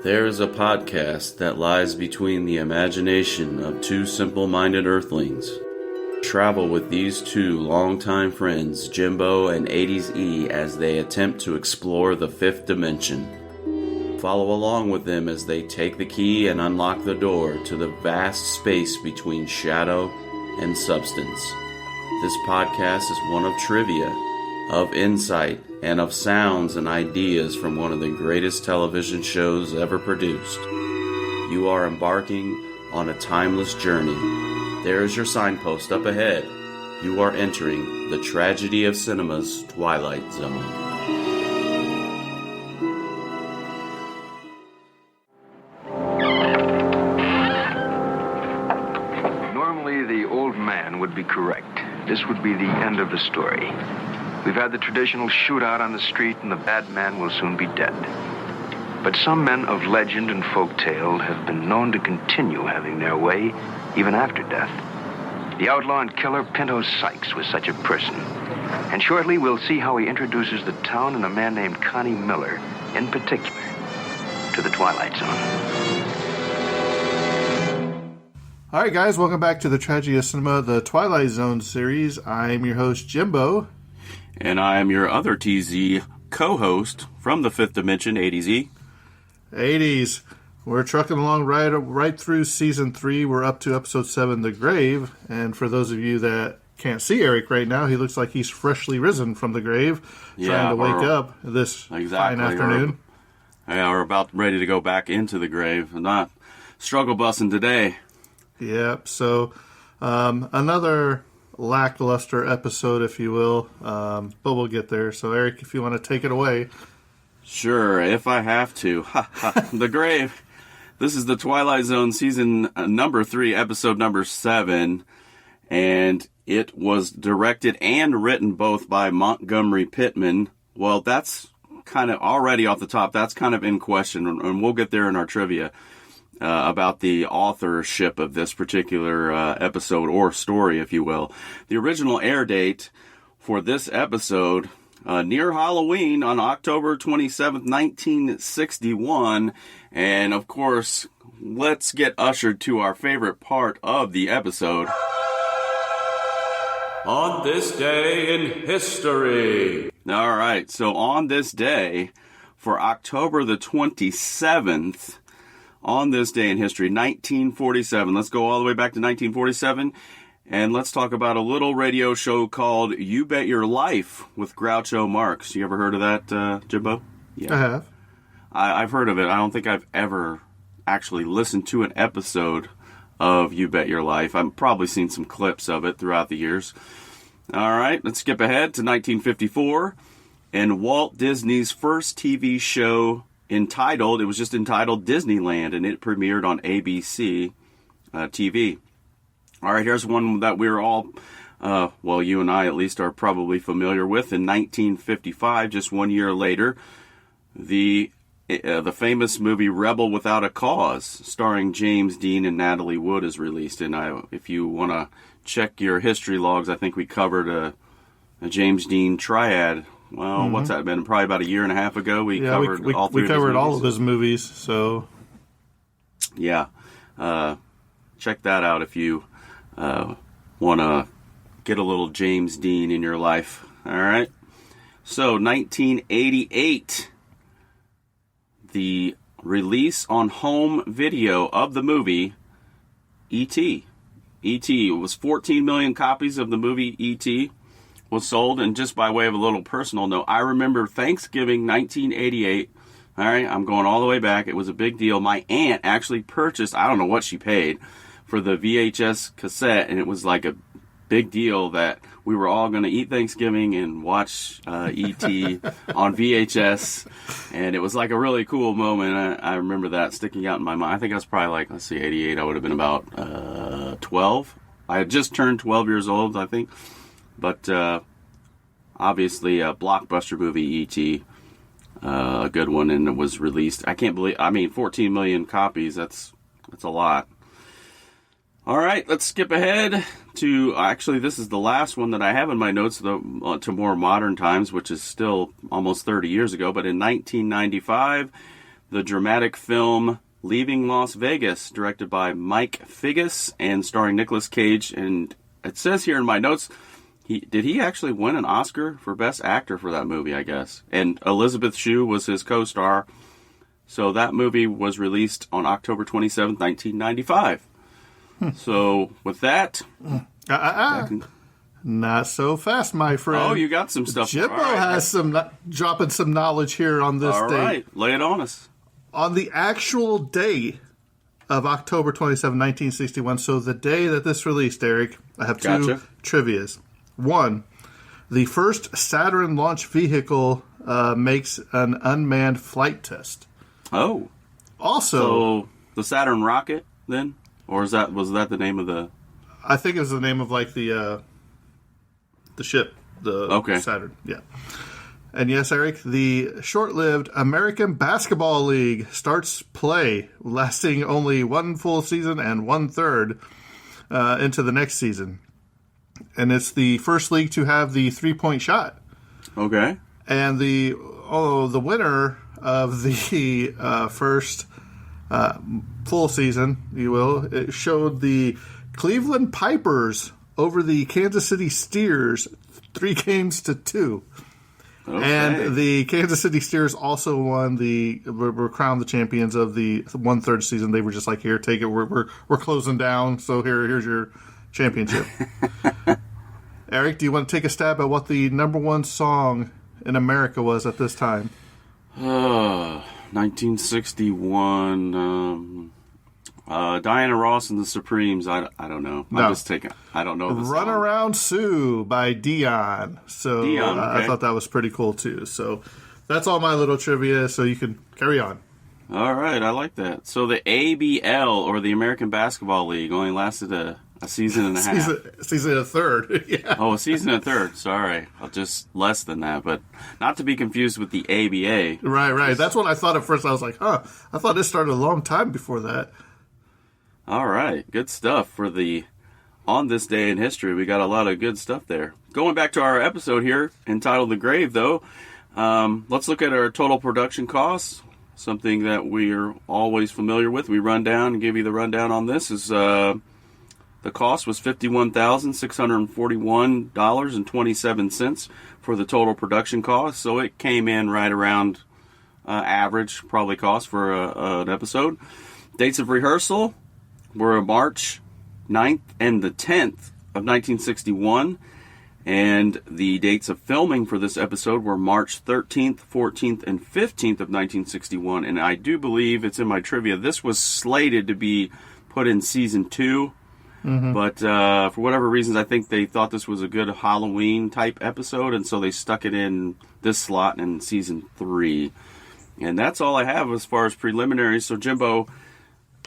There is a podcast that lies between the imagination of two simple-minded earthlings. Travel with these two longtime friends, Jimbo and 80s E, as they attempt to explore the fifth dimension. Follow along with them as they take the key and unlock the door to the vast space between shadow and substance. This podcast is one of trivia, of insight, and of sounds and ideas from one of the greatest television shows ever produced. You are embarking on a timeless journey. There is your signpost up ahead. You are entering the tragedy of cinema's Twilight Zone. Normally, the old man would be correct. This would be the end of the story. We've had the traditional shootout on the street, and the bad man will soon be dead. But some men of legend and folktale have been known to continue having their way, even after death. The outlaw and killer Pinto Sykes was such a person. And shortly, we'll see how he introduces the town and a man named Connie Miller, in particular, to the Twilight Zone. All right, guys, welcome back to the Tragedy of Cinema, the Twilight Zone series. I'm your host, Jimbo. And I am your other TZ co-host from the Fifth Dimension, 80s. 80s. We're trucking along right through Season 3. We're up to Episode 7, The Grave. And for those of you that can't see Eric right now, he looks like he's freshly risen from the grave, trying to wake up this fine afternoon. We're about ready to go back into the grave. Not struggle bussing today. Yep, so another lackluster episode, if you will, but we'll get there. So, Eric, if you want to take it away. Sure, if I have to. The Grave. This is the Twilight Zone season number 3, episode number 7, and it was directed and written both by Montgomery Pittman. Well, that's kind of already off the top. That's kind of in question, and we'll get there in our trivia about the authorship of this particular episode, or story, if you will. The original air date for this episode, near Halloween on October 27th, 1961. And, of course, let's get ushered to our favorite part of the episode. On this day in history. All right, so on this day, for October the 27th, on this day in history, 1947. Let's go all the way back to 1947, and let's talk about a little radio show called You Bet Your Life with Groucho Marx. You ever heard of that, Jimbo? Yeah. I have. I've heard of it. I don't think I've ever actually listened to an episode of You Bet Your Life. I've probably seen some clips of it throughout the years. All right, let's skip ahead to 1954, and Walt Disney's first TV show it was just entitled Disneyland, and it premiered on ABC TV. All right, here's one that we're all, you and I at least are probably familiar with. In 1955, just 1 year later, the famous movie Rebel Without a Cause, starring James Dean and Natalie Wood, is released. And if you want to check your history logs, I think we covered a James Dean triad. Well, what's that been? Probably about a year and a half ago. We covered all three. We covered all of his movies. So, yeah, check that out if you want to get a little James Dean in your life. All right. So, 1988, the release on home video of the movie E.T. E.T. It was 14 million copies of the movie E.T. was sold. And just by way of a little personal note, I remember Thanksgiving 1988. All right, I'm going all the way back. It was a big deal. My aunt actually purchased, I don't know what she paid, for the VHS cassette, and it was like a big deal that we were all going to eat Thanksgiving and watch E.T. on VHS, and it was like a really cool moment. I remember that sticking out in my mind. I think I was probably 88. I would have been about 12. I had just turned 12 years old, I think. But obviously a blockbuster movie, E.T., a good one, and it was released. 14 million copies, that's a lot. All right, let's skip ahead to, actually, this is the last one that I have in my notes to more modern times, which is still almost 30 years ago. But in 1995, the dramatic film Leaving Las Vegas, directed by Mike Figgis and starring Nicolas Cage. And it says here in my notes, did he actually win an Oscar for Best Actor for that movie, I guess? And Elizabeth Shue was his co-star. So that movie was released on October 27th, 1995. So with that... Not so fast, my friend. Oh, you got some stuff. Jimbo right. has dropping some knowledge here on this All day. right, lay it on us. On the actual day of October 27, 1961, so the day that this released, Eric, I have two trivias. One, the first Saturn launch vehicle makes an unmanned flight test. Oh. Also... So, the Saturn rocket, then? Or was that the name of the... I think it was the name of, like, the ship. The Saturn, yeah. And yes, Eric, the short-lived American Basketball League starts play, lasting only one full season and one-third into the next season. And it's the first league to have the three-point shot. Okay. And the winner of the first full season, you will, it showed the Cleveland Pipers over the Kansas City Steers 3-2. Okay. And the Kansas City Steers also were crowned the champions of the one-third season. They were just like, here, take it. We're closing down, so here's your championship. Eric, do you want to take a stab at what the number one song in America was at this time? 1961. Diana Ross and the Supremes. I don't know. No. I'm just taking. I don't know. The Run song. Around Sue by Dion. So Dion, okay. I thought that was pretty cool too. So that's all my little trivia. So you can carry on. All right, I like that. So the ABL, or the American Basketball League, only lasted a season and a half. Season and a third. Yeah. Oh, a season and a third. Sorry, just less than that, but not to be confused with the ABA. Right. That's what I thought at first. I was like, I thought this started a long time before that. All right, good stuff for on this day in history. We got a lot of good stuff there. Going back to our episode here entitled "The Grave," though, let's look at our total production costs. Something that we're always familiar with. We run down and give you the rundown on this. The cost was $51,641.27 for the total production cost. So it came in right around average probably cost for an episode. Dates of rehearsal were March 9th and the 10th of 1961. And the dates of filming for this episode were March 13th, 14th, and 15th of 1961. And I do believe, it's in my trivia, this was slated to be put in Season 2. Mm-hmm. But for whatever reasons, I think they thought this was a good Halloween-type episode, and so they stuck it in this slot in Season 3. And that's all I have as far as preliminaries. So, Jimbo,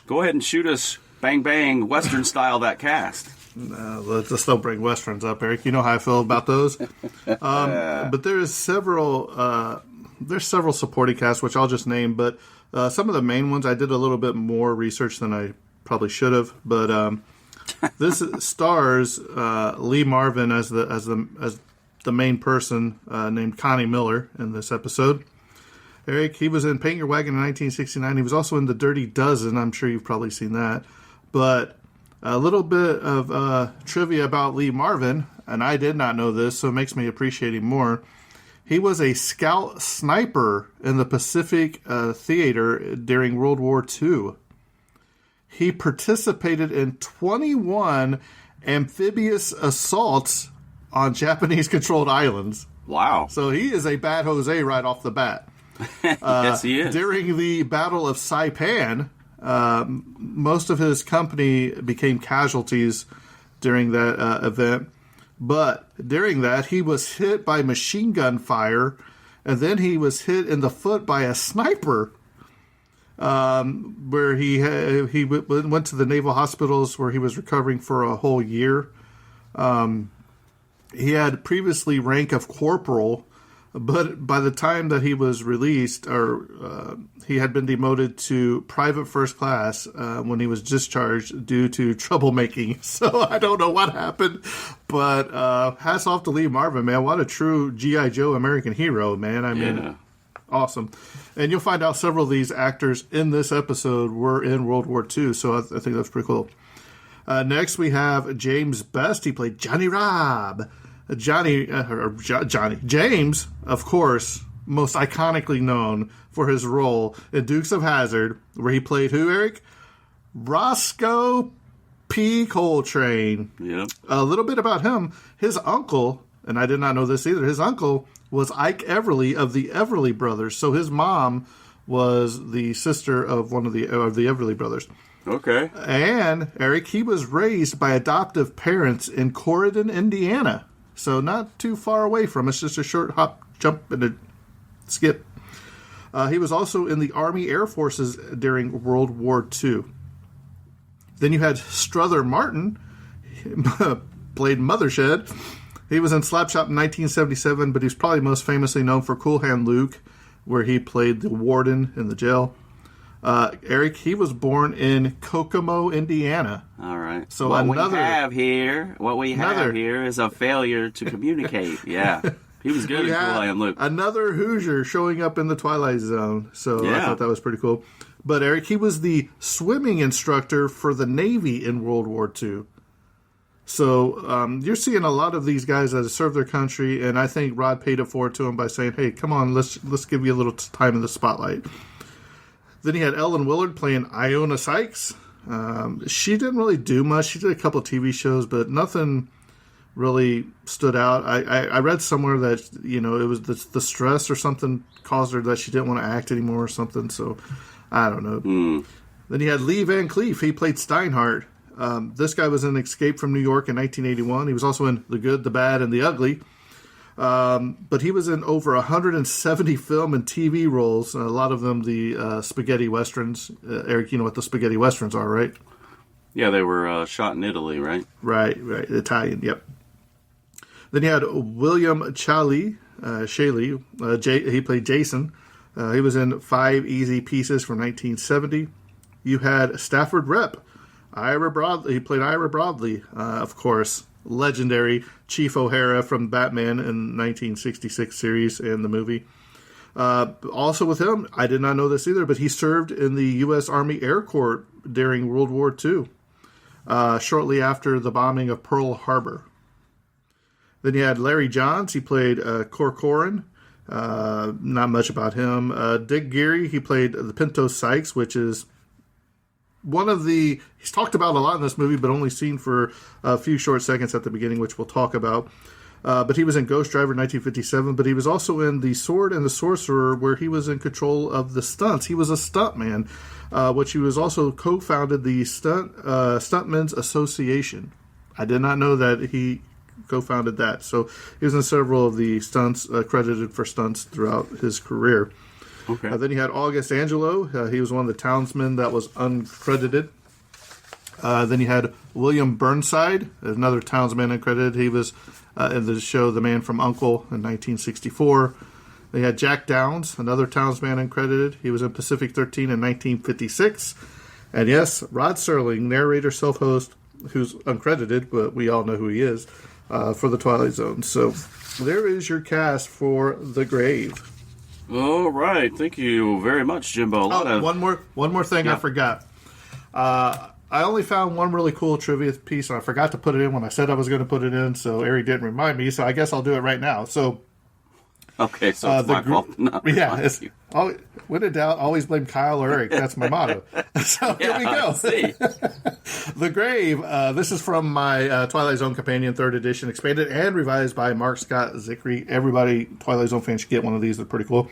go ahead and shoot us, bang, bang, Western-style that cast. Let's just don't bring Westerns up, Eric. You know how I feel about those. But there's several supporting casts, which I'll just name. But some of the main ones, I did a little bit more research than I probably should have. But this stars Lee Marvin as the main person, named Connie Miller in this episode. Eric, he was in Paint Your Wagon in 1969. He was also in The Dirty Dozen. I'm sure you've probably seen that. But a little bit of trivia about Lee Marvin, and I did not know this, so it makes me appreciate him more. He was a scout sniper in the Pacific Theater during World War II. He participated in 21 amphibious assaults on Japanese-controlled islands. Wow. So he is a bad Jose right off the bat. Yes, he is. During the Battle of Saipan, most of his company became casualties during that event. But during that, he was hit by machine gun fire, and then he was hit in the foot by a sniper, where he went to the naval hospitals where he was recovering for a whole year. He had previously rank of corporal, but by the time that he was released, he had been demoted to private first class when he was discharged due to troublemaking. So I don't know what happened, but hats off to Lee Marvin, man. What a true G.I. Joe American hero, man. I mean, Awesome. And you'll find out several of these actors in this episode were in World War II, so I think that's pretty cool. Next, we have James Best. He played Johnny Robb. James, of course, most iconically known for his role in Dukes of Hazzard, where he played who, Eric? Roscoe P. Coltrane. Yep. A little bit about him. His uncle, and I did not know this either, his uncle was Ike Everly of the Everly Brothers. So his mom was the sister of one of the Everly Brothers. Okay. And, Eric, he was raised by adoptive parents in Corydon, Indiana. So not too far away from us, just a short hop, jump, and a skip. He was also in the Army Air Forces during World War II. Then you had Strother Martin, played Mothershed. He was in Slapshot in 1977, but he's probably most famously known for Cool Hand Luke, where he played the warden in the jail. Eric, he was born in Kokomo, Indiana. All right. So what we have here is a failure to communicate. Yeah. He was good at Cool Hand Luke. Another Hoosier showing up in the Twilight Zone. So I thought that was pretty cool. But Eric, he was the swimming instructor for the Navy in World War II. So you're seeing a lot of these guys that have served their country, and I think Rod paid it forward to him by saying, "Hey, come on, let's give you a little time in the spotlight." Then he had Ellen Willard playing Iona Sykes. She didn't really do much. She did a couple of TV shows, but nothing really stood out. I read somewhere that it was the stress or something caused her that she didn't want to act anymore or something. So I don't know. Then he had Lee Van Cleef. He played Steinhardt. This guy was in Escape from New York in 1981. He was also in The Good, the Bad, and the Ugly. But he was in over 170 film and TV roles, a lot of them the spaghetti westerns. Eric, you know what the spaghetti westerns are, right? Yeah, they were shot in Italy, right? Right, Italian, yep. Then you had William Shaley. He played Jason. He was in 5 Easy Pieces from 1970. You had Stafford Rep. Ira Broadley. He played Ira Broadley, of course. Legendary Chief O'Hara from Batman in 1966 series and the movie. Also with him, I did not know this either, but he served in the U.S. Army Air Corps during World War II, shortly after the bombing of Pearl Harbor. Then you had Larry Johns. He played Corcoran. Not much about him. Dick Geary. He played the Pinto Sykes, which is he's talked about a lot in this movie, but only seen for a few short seconds at the beginning, which we'll talk about. But he was in Ghost Driver 1957, but he was also in The Sword and the Sorcerer, where he was in control of the stunts. He was a stuntman, which he was also co-founded the Stuntmen's Association. I did not know that he co-founded that. So he was in several of the stunts, credited for stunts throughout his career. Okay. Then you had August Angelo. He was one of the townsmen that was uncredited. Then you had William Burnside, another townsman uncredited. He was in the show The Man from U.N.C.L.E. in 1964. Then you had Jack Downs, another townsman uncredited. He was in Pacific 13 in 1956. And yes, Rod Serling, narrator, self-host, who's uncredited, but we all know who he is, for The Twilight Zone. So there is your cast for The Grave. All right, thank you very much, Jimbo. One more thing I forgot. I only found one really cool trivia piece, and I forgot to put it in when I said I was going to put it in, so Eric didn't remind me, so I guess I'll do it right now. So, okay, so it's my fault. When in doubt, always blame Kyle or Eric. That's my motto. So here we go. The Grave. This is from my Twilight Zone Companion 3rd edition, expanded and revised by Mark Scott Zickery. Everybody, Twilight Zone fans, should get one of these. They're pretty cool.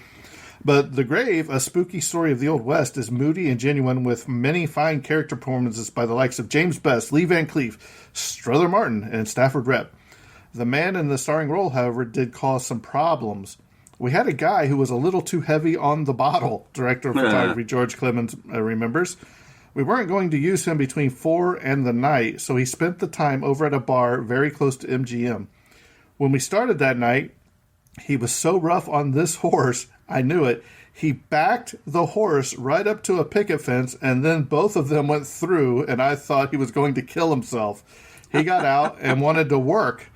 But The Grave, a spooky story of the Old West, is moody and genuine with many fine character performances by the likes of James Best, Lee Van Cleef, Strother Martin, and Stafford Rep. The man in the starring role, however, did cause some problems. We had a guy who was a little too heavy on the bottle, director of photography George Clemens remembers. We weren't going to use him between 4 and the night, so he spent the time over at a bar very close to MGM. When we started that night, he was so rough on this horse, I knew it. He backed the horse right up to a picket fence, and then both of them went through, and I thought he was going to kill himself. He got out and wanted to work.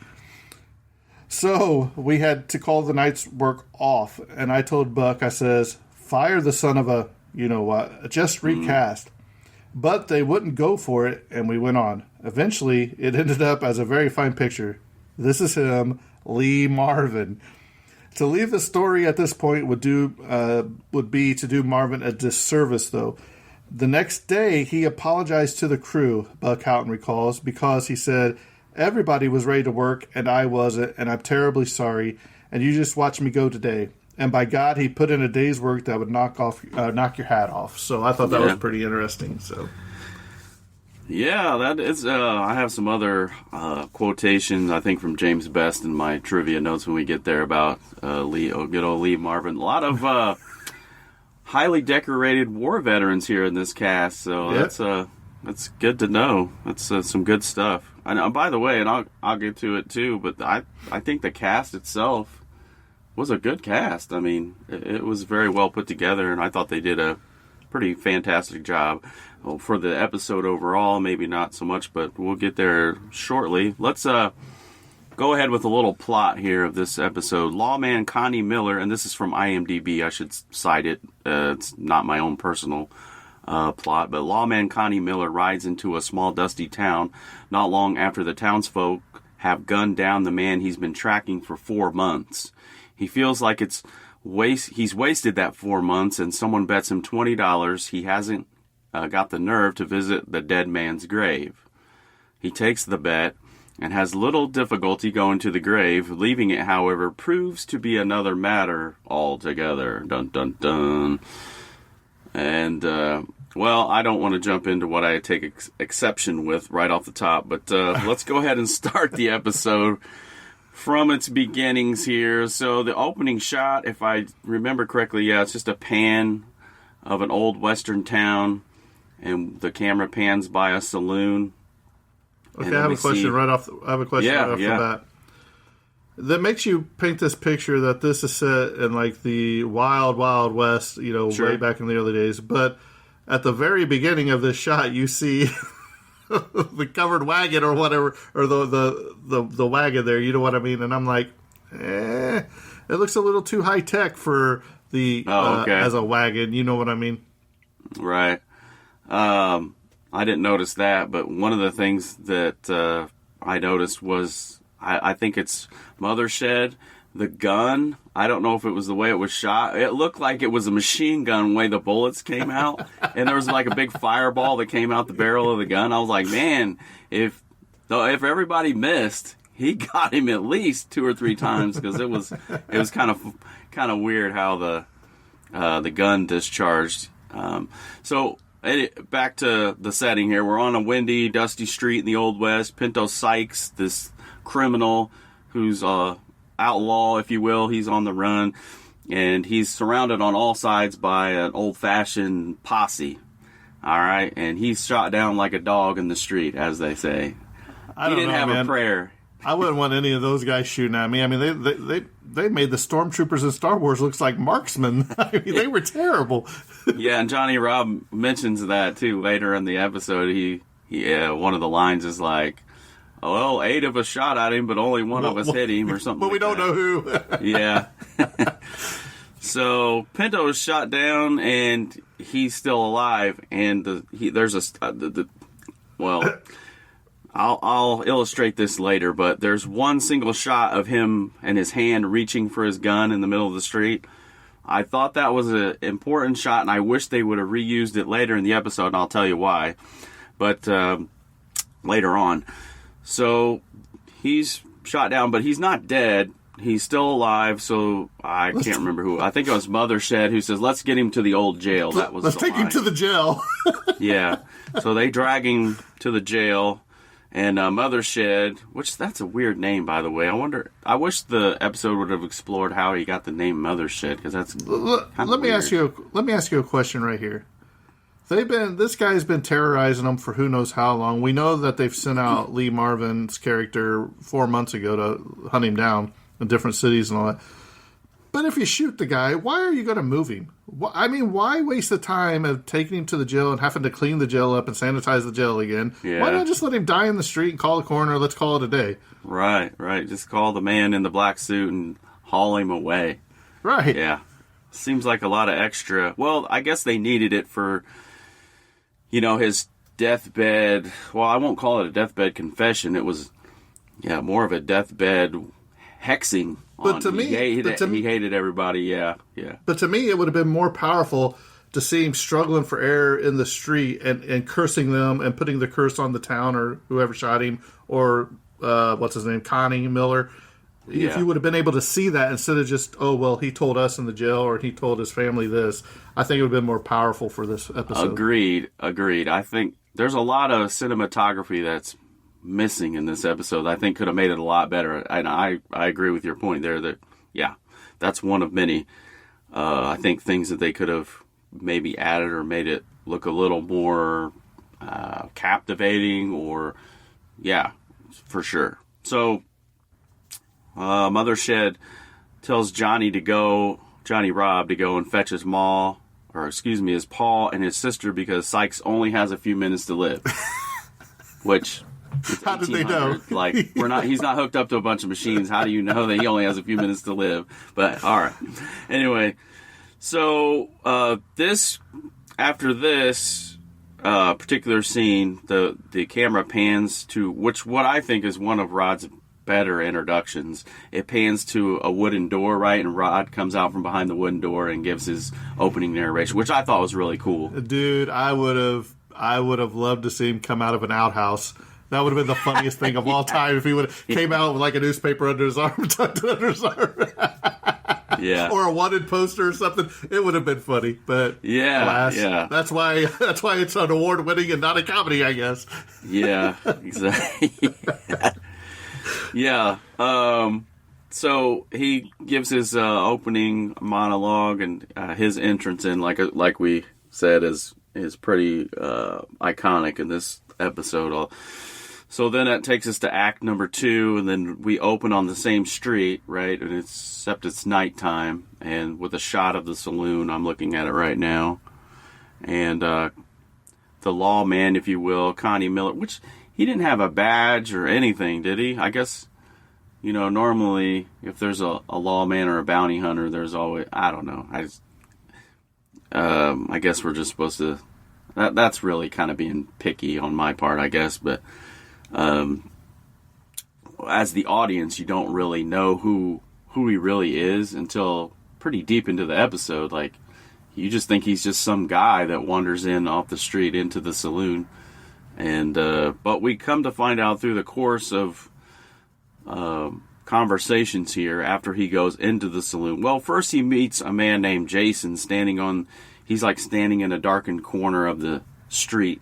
So we had to call the night's work off, and I told Buck, I says, fire the son of a you-know-what, just recast. But they wouldn't go for it, and we went on. Eventually, it ended up as a very fine picture. This is him, Lee Marvin. To leave the story at this point would be to do Marvin a disservice, though. The next day, he apologized to the crew, Buck Houghton recalls, because he said, everybody was ready to work, and I wasn't, and I'm terribly sorry, and you just watched me go today. And by God, he put in a day's work that would knock your hat off. So I thought that was pretty interesting. So, yeah, that is. I have some other quotations, I think, from James Best in my trivia notes when we get there about good old Lee Marvin. A lot of highly decorated war veterans here in this cast, so that's good to know. That's some good stuff. And by the way, and I'll get to it too, but I think the cast itself was a good cast. I mean, it was very well put together, and I thought they did a pretty fantastic job. Well, for the episode overall, maybe not so much, but we'll get there shortly. Let's go ahead with a little plot here of this episode. Lawman Connie Miller, and this is from IMDb, I should cite it. It's not my own personal plot, but Lawman Connie Miller rides into a small dusty town not long after the townsfolk have gunned down the man he's been tracking for 4 months. He feels like he's wasted that 4 months, and someone bets him $20 he hasn't got the nerve to visit the dead man's grave. He takes the bet and has little difficulty going to the grave. Leaving it, however, proves to be another matter altogether. Dun, dun, dun. And, well, I don't want to jump into what I take exception with right off the top, but let's go ahead and start the episode from its beginnings here. So the opening shot, if I remember correctly, it's just a pan of an old western town, and the camera pans by a saloon. Okay, I have a question right off the bat. That makes you paint this picture that this is set in like the wild, wild west, way back in the early days. But at the very beginning of this shot, you see the covered wagon or whatever, or the wagon there, you know what I mean? And I'm like, it looks a little too high tech for the as a wagon, you know what I mean? Right. I didn't notice that, but one of the things that I noticed was I think it's Mother Shed. The gun, I don't know if it was the way it was shot. It looked like it was a machine gun the way the bullets came out. And there was like a big fireball that came out the barrel of the gun. I was like, man, if everybody missed, he got him at least 2 or 3 times, because it was kind of weird how the gun discharged. So back to the setting here. We're on a windy, dusty street in the Old West. Pinto Sykes, this criminal who's outlaw, if you will, he's on the run, and he's surrounded on all sides by an old-fashioned posse. All right, and he's shot down like a dog in the street, as they say. He didn't have a prayer. I wouldn't want any of those guys shooting at me. I mean, they made the stormtroopers in Star Wars look like marksmen. I mean, they were terrible. Yeah, and Johnny Robb mentions that too later in the episode. He one of the lines is like, "Oh, well, 8 of us shot at him, but only one of us hit him," or something. But we don't know who. Yeah. So Pinto is shot down, and he's still alive. And I'll illustrate this later, but there's one single shot of him and his hand reaching for his gun in the middle of the street. I thought that was an important shot, and I wish they would have reused it later in the episode, and I'll tell you why. But later on. So he's shot down, but he's not dead. He's still alive, so I can't remember who. I think it was Mother Shed who says, "Let's get him to the old jail." That was Let's take him to the jail. Yeah. So they drag him to the jail, and Mother Shed, that's a weird name, by the way. I wish the episode would have explored how he got the name Mother Shed, because that's let me ask you a question right here. This guy's been terrorizing them for who knows how long. We know that they've sent out Lee Marvin's character 4 months ago to hunt him down in different cities and all that. But if you shoot the guy, why are you going to move him? I mean, why waste the time of taking him to the jail and having to clean the jail up and sanitize the jail again? Yeah. Why not just let him die in the street and call the coroner? Let's call it a day. Right. Just call the man in the black suit and haul him away. Right. Yeah. Seems like a lot of extra. Well, I guess they needed it for, his deathbed. Well, I won't call it a deathbed confession. It was, more of a deathbed hexing. But to me, he hated everybody. Yeah. But to me, it would have been more powerful to see him struggling for air in the street and cursing them and putting the curse on the town or whoever shot him or what's his name, Connie Miller. Yeah. If you would have been able to see that instead of just, he told us in the jail or he told his family this, I think it would have been more powerful for this episode. Agreed. I think there's a lot of cinematography that's missing in this episode. I think could have made it a lot better. And I agree with your point there that, that's one of many. I think things that they could have maybe added or made it look a little more captivating or, for sure. So, Mother Shed tells Johnny Robb to go and fetch his Paul and his sister because Sykes only has a few minutes to live. Which, how did they know? Like, he's not hooked up to a bunch of machines. How do you know that he only has a few minutes to live? But, all right. Anyway, so, after this particular scene, the camera pans to what I think is one of Rod's better introductions. It pans to a wooden door, right? And Rod comes out from behind the wooden door and gives his opening narration, which I thought was really cool. Dude, I would have loved to see him come out of an outhouse. That would have been the funniest thing of all time if he would have came out with like a newspaper under his arm, tucked under his arm. Yeah. Or a wanted poster or something. It would have been funny, but alas, that's why it's an award winning and not a comedy, I guess. Yeah, exactly. Yeah. So he gives his opening monologue and his entrance in, like we said, is pretty iconic in this episode. So then that takes us to act number 2, and then we open on the same street, right? And except it's nighttime, and with a shot of the saloon. I'm looking at it right now, and the lawman, if you will, Connie Miller, which he didn't have a badge or anything, did he? I guess, normally if there's a lawman or a bounty hunter, there's always, I don't know. I guess we're just supposed to, that's really kind of being picky on my part, I guess. But as the audience, you don't really know who he really is until pretty deep into the episode. Like, you just think he's just some guy that wanders in off the street into the saloon. And but we come to find out through the course of conversations here after he goes into the saloon. Well, first he meets a man named Jason he's like standing in a darkened corner of the street.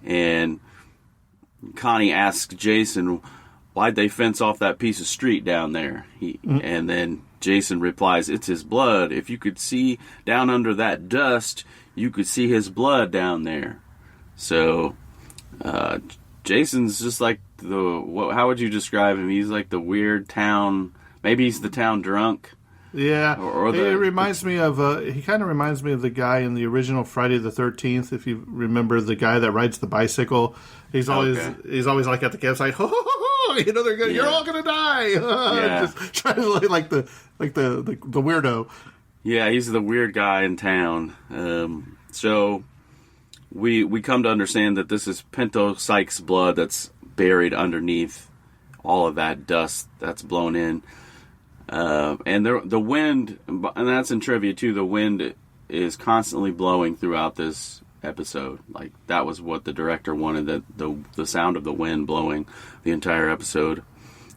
And Connie asks Jason, why'd they fence off that piece of street down there? And then Jason replies, it's his blood. If you could see down under that dust, you could see his blood down there. So, Jason's just like how would you describe him? He's like the weird town, maybe he's the town drunk. Yeah, it reminds me of, he kind of reminds me of the guy in the original Friday the 13th, if you remember the guy that rides the bicycle. He's always like at the campsite, ho, ho, ho, ho, you're all going to die. Just trying to look like the weirdo. Yeah, he's the weird guy in town. So we come to understand that this is Pinto Sykes' blood that's buried underneath all of that dust that's blown in. And the wind, and that's in trivia too, the wind is constantly blowing throughout this episode. Like, that was what the director wanted, that the sound of the wind blowing the entire episode.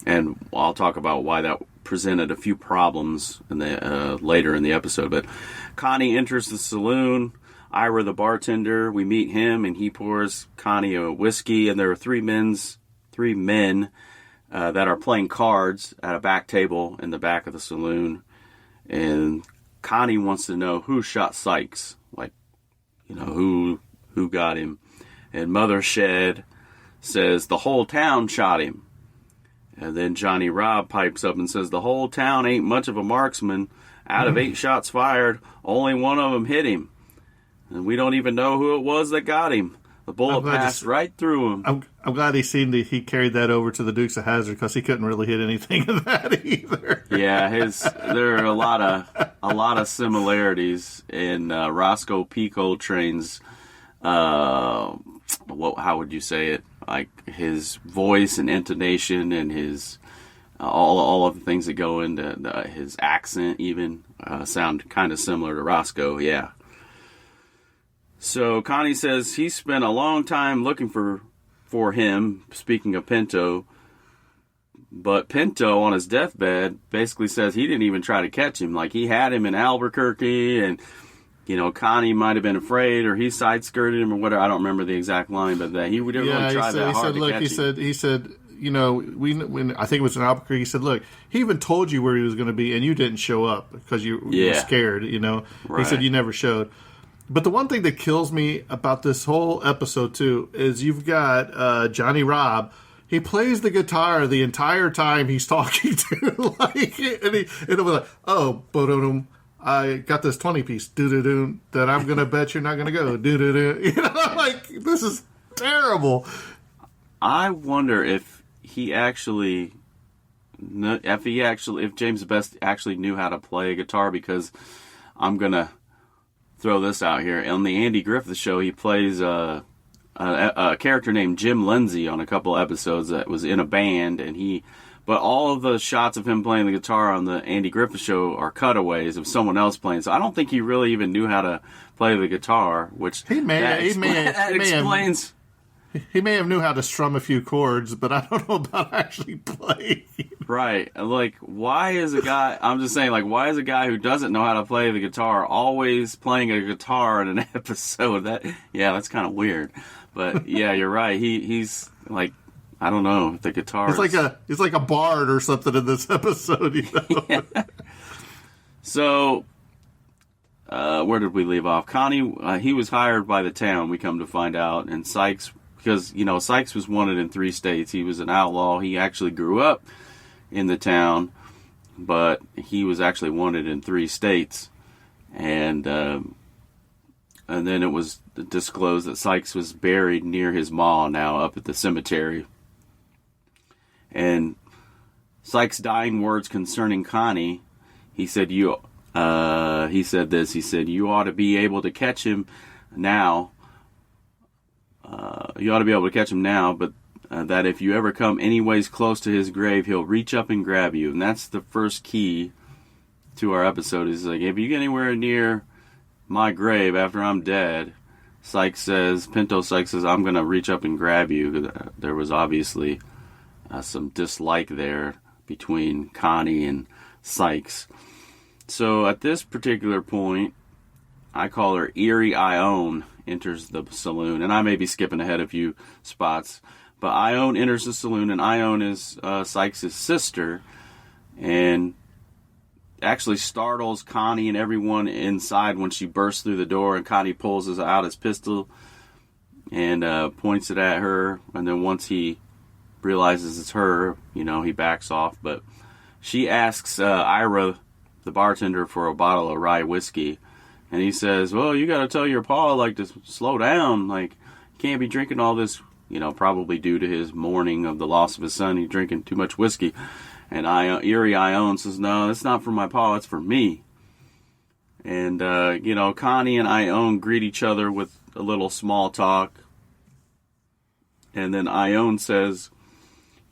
And I'll talk about why that presented a few problems in the later in the episode. But Connie enters the saloon. Ira, the bartender, we meet him, and he pours Connie a whiskey, and there are three men that are playing cards at a back table in the back of the saloon. And Connie wants to know who shot Sykes, like, who got him. And Mother Shed says the whole town shot him. And then Johnny Robb pipes up and says, the whole town ain't much of a marksman. Out of 8 shots fired, only one of them hit him. And we don't even know who it was that got him. The bullet passed right through him. I'm glad he carried that over to the Dukes of Hazzard, because he couldn't really hit anything in that either. Yeah, there are a lot of similarities in Roscoe P. Coltrane's. How would you say it? Like his voice and intonation and his all of the things that go into his accent even sound kind of similar to Roscoe. Yeah. So Connie says he spent a long time looking for him, speaking of Pinto, but Pinto on his deathbed basically says he didn't even try to catch him. Like, he had him in Albuquerque, and, Connie might have been afraid, or he side-skirted him or whatever. I don't remember the exact line, but that he didn't really try that hard to catch him. He said, when I think it was in Albuquerque, he said, look, he even told you where he was going to be, and you didn't show up because you were scared, Right. He said you never showed. But the one thing that kills me about this whole episode, too, is you've got Johnny Robb. He plays the guitar the entire time he's talking to. And it'll be like, oh, bo-dum, I got this 20-piece, doo-doo-doo, that I'm going to bet you're not going to go, doo-doo-doo. This is terrible. I wonder if if James Best actually knew how to play a guitar, because I'm going to throw this out here. On the Andy Griffith Show, he plays a character named Jim Lindsay on a couple episodes that was in a band, but all of the shots of him playing the guitar on the Andy Griffith Show are cutaways of someone else playing. So I don't think he really even knew how to play the guitar, which explains. He may have knew how to strum a few chords, but I don't know about actually playing. Right. Like, why is a guy who doesn't know how to play the guitar always playing a guitar in an episode? That's kind of weird. But yeah, you're right. He's like, I don't know, the guitar. He's like a bard or something in this episode, Yeah. So, where did we leave off? Connie, he was hired by the town, we come to find out, and Sykes, because, Sykes was wanted in 3 states. He was an outlaw. He actually grew up in the town, but he was actually wanted in 3 states. And then it was disclosed that Sykes was buried near his ma now, up at the cemetery. And Sykes' dying words concerning Connie, he said, you ought to be able to catch him now. But that if you ever come anyways close to his grave, he'll reach up and grab you. And that's the first key to our episode. Is like, if you get anywhere near my grave after I'm dead, Pinto Sykes says, I'm going to reach up and grab you. There was obviously some dislike there between Connie and Sykes. So at this particular point, I call her Erie Ione enters the saloon, and I may be skipping ahead a few spots, but Ione enters the saloon, and Ione is Sykes' sister, and actually startles Connie and everyone inside when she bursts through the door, and Connie pulls out his pistol and points it at her, and then once he realizes it's her, he backs off, but she asks Ira, the bartender, for a bottle of rye whiskey. And he says, well, you got to tell your pa, to slow down. You can't be drinking all this, probably due to his mourning of the loss of his son. He's drinking too much whiskey. And Erie Ione says, no, it's not for my pa, it's for me. And, Connie and Ione greet each other with a little small talk. And then Ione says,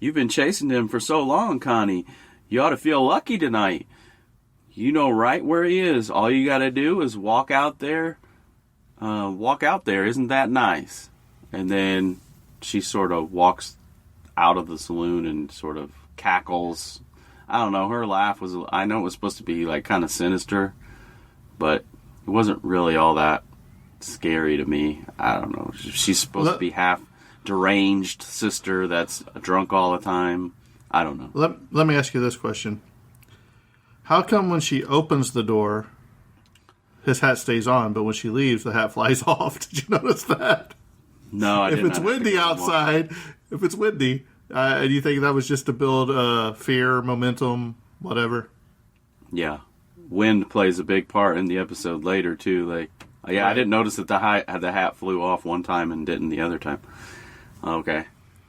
you've been chasing him for so long, Connie. You ought to feel lucky tonight. You know right where he is. All you got to do is walk out there. Isn't that nice? And then she sort of walks out of the saloon and sort of cackles. I don't know. Her laugh was, I know it was supposed to be kind of sinister, but it wasn't really all that scary to me. I don't know. She's supposed to be half deranged sister that's drunk all the time. I don't know. Let me ask you this question. How come when she opens the door, his hat stays on, but when she leaves, the hat flies off? Did you notice that? No, I didn't. If it's windy outside, Do you think that was just to build fear, momentum, whatever? Yeah. Wind plays a big part in the episode later, too. Like, yeah, right. I didn't notice that the hat flew off one time and didn't the other time. Okay.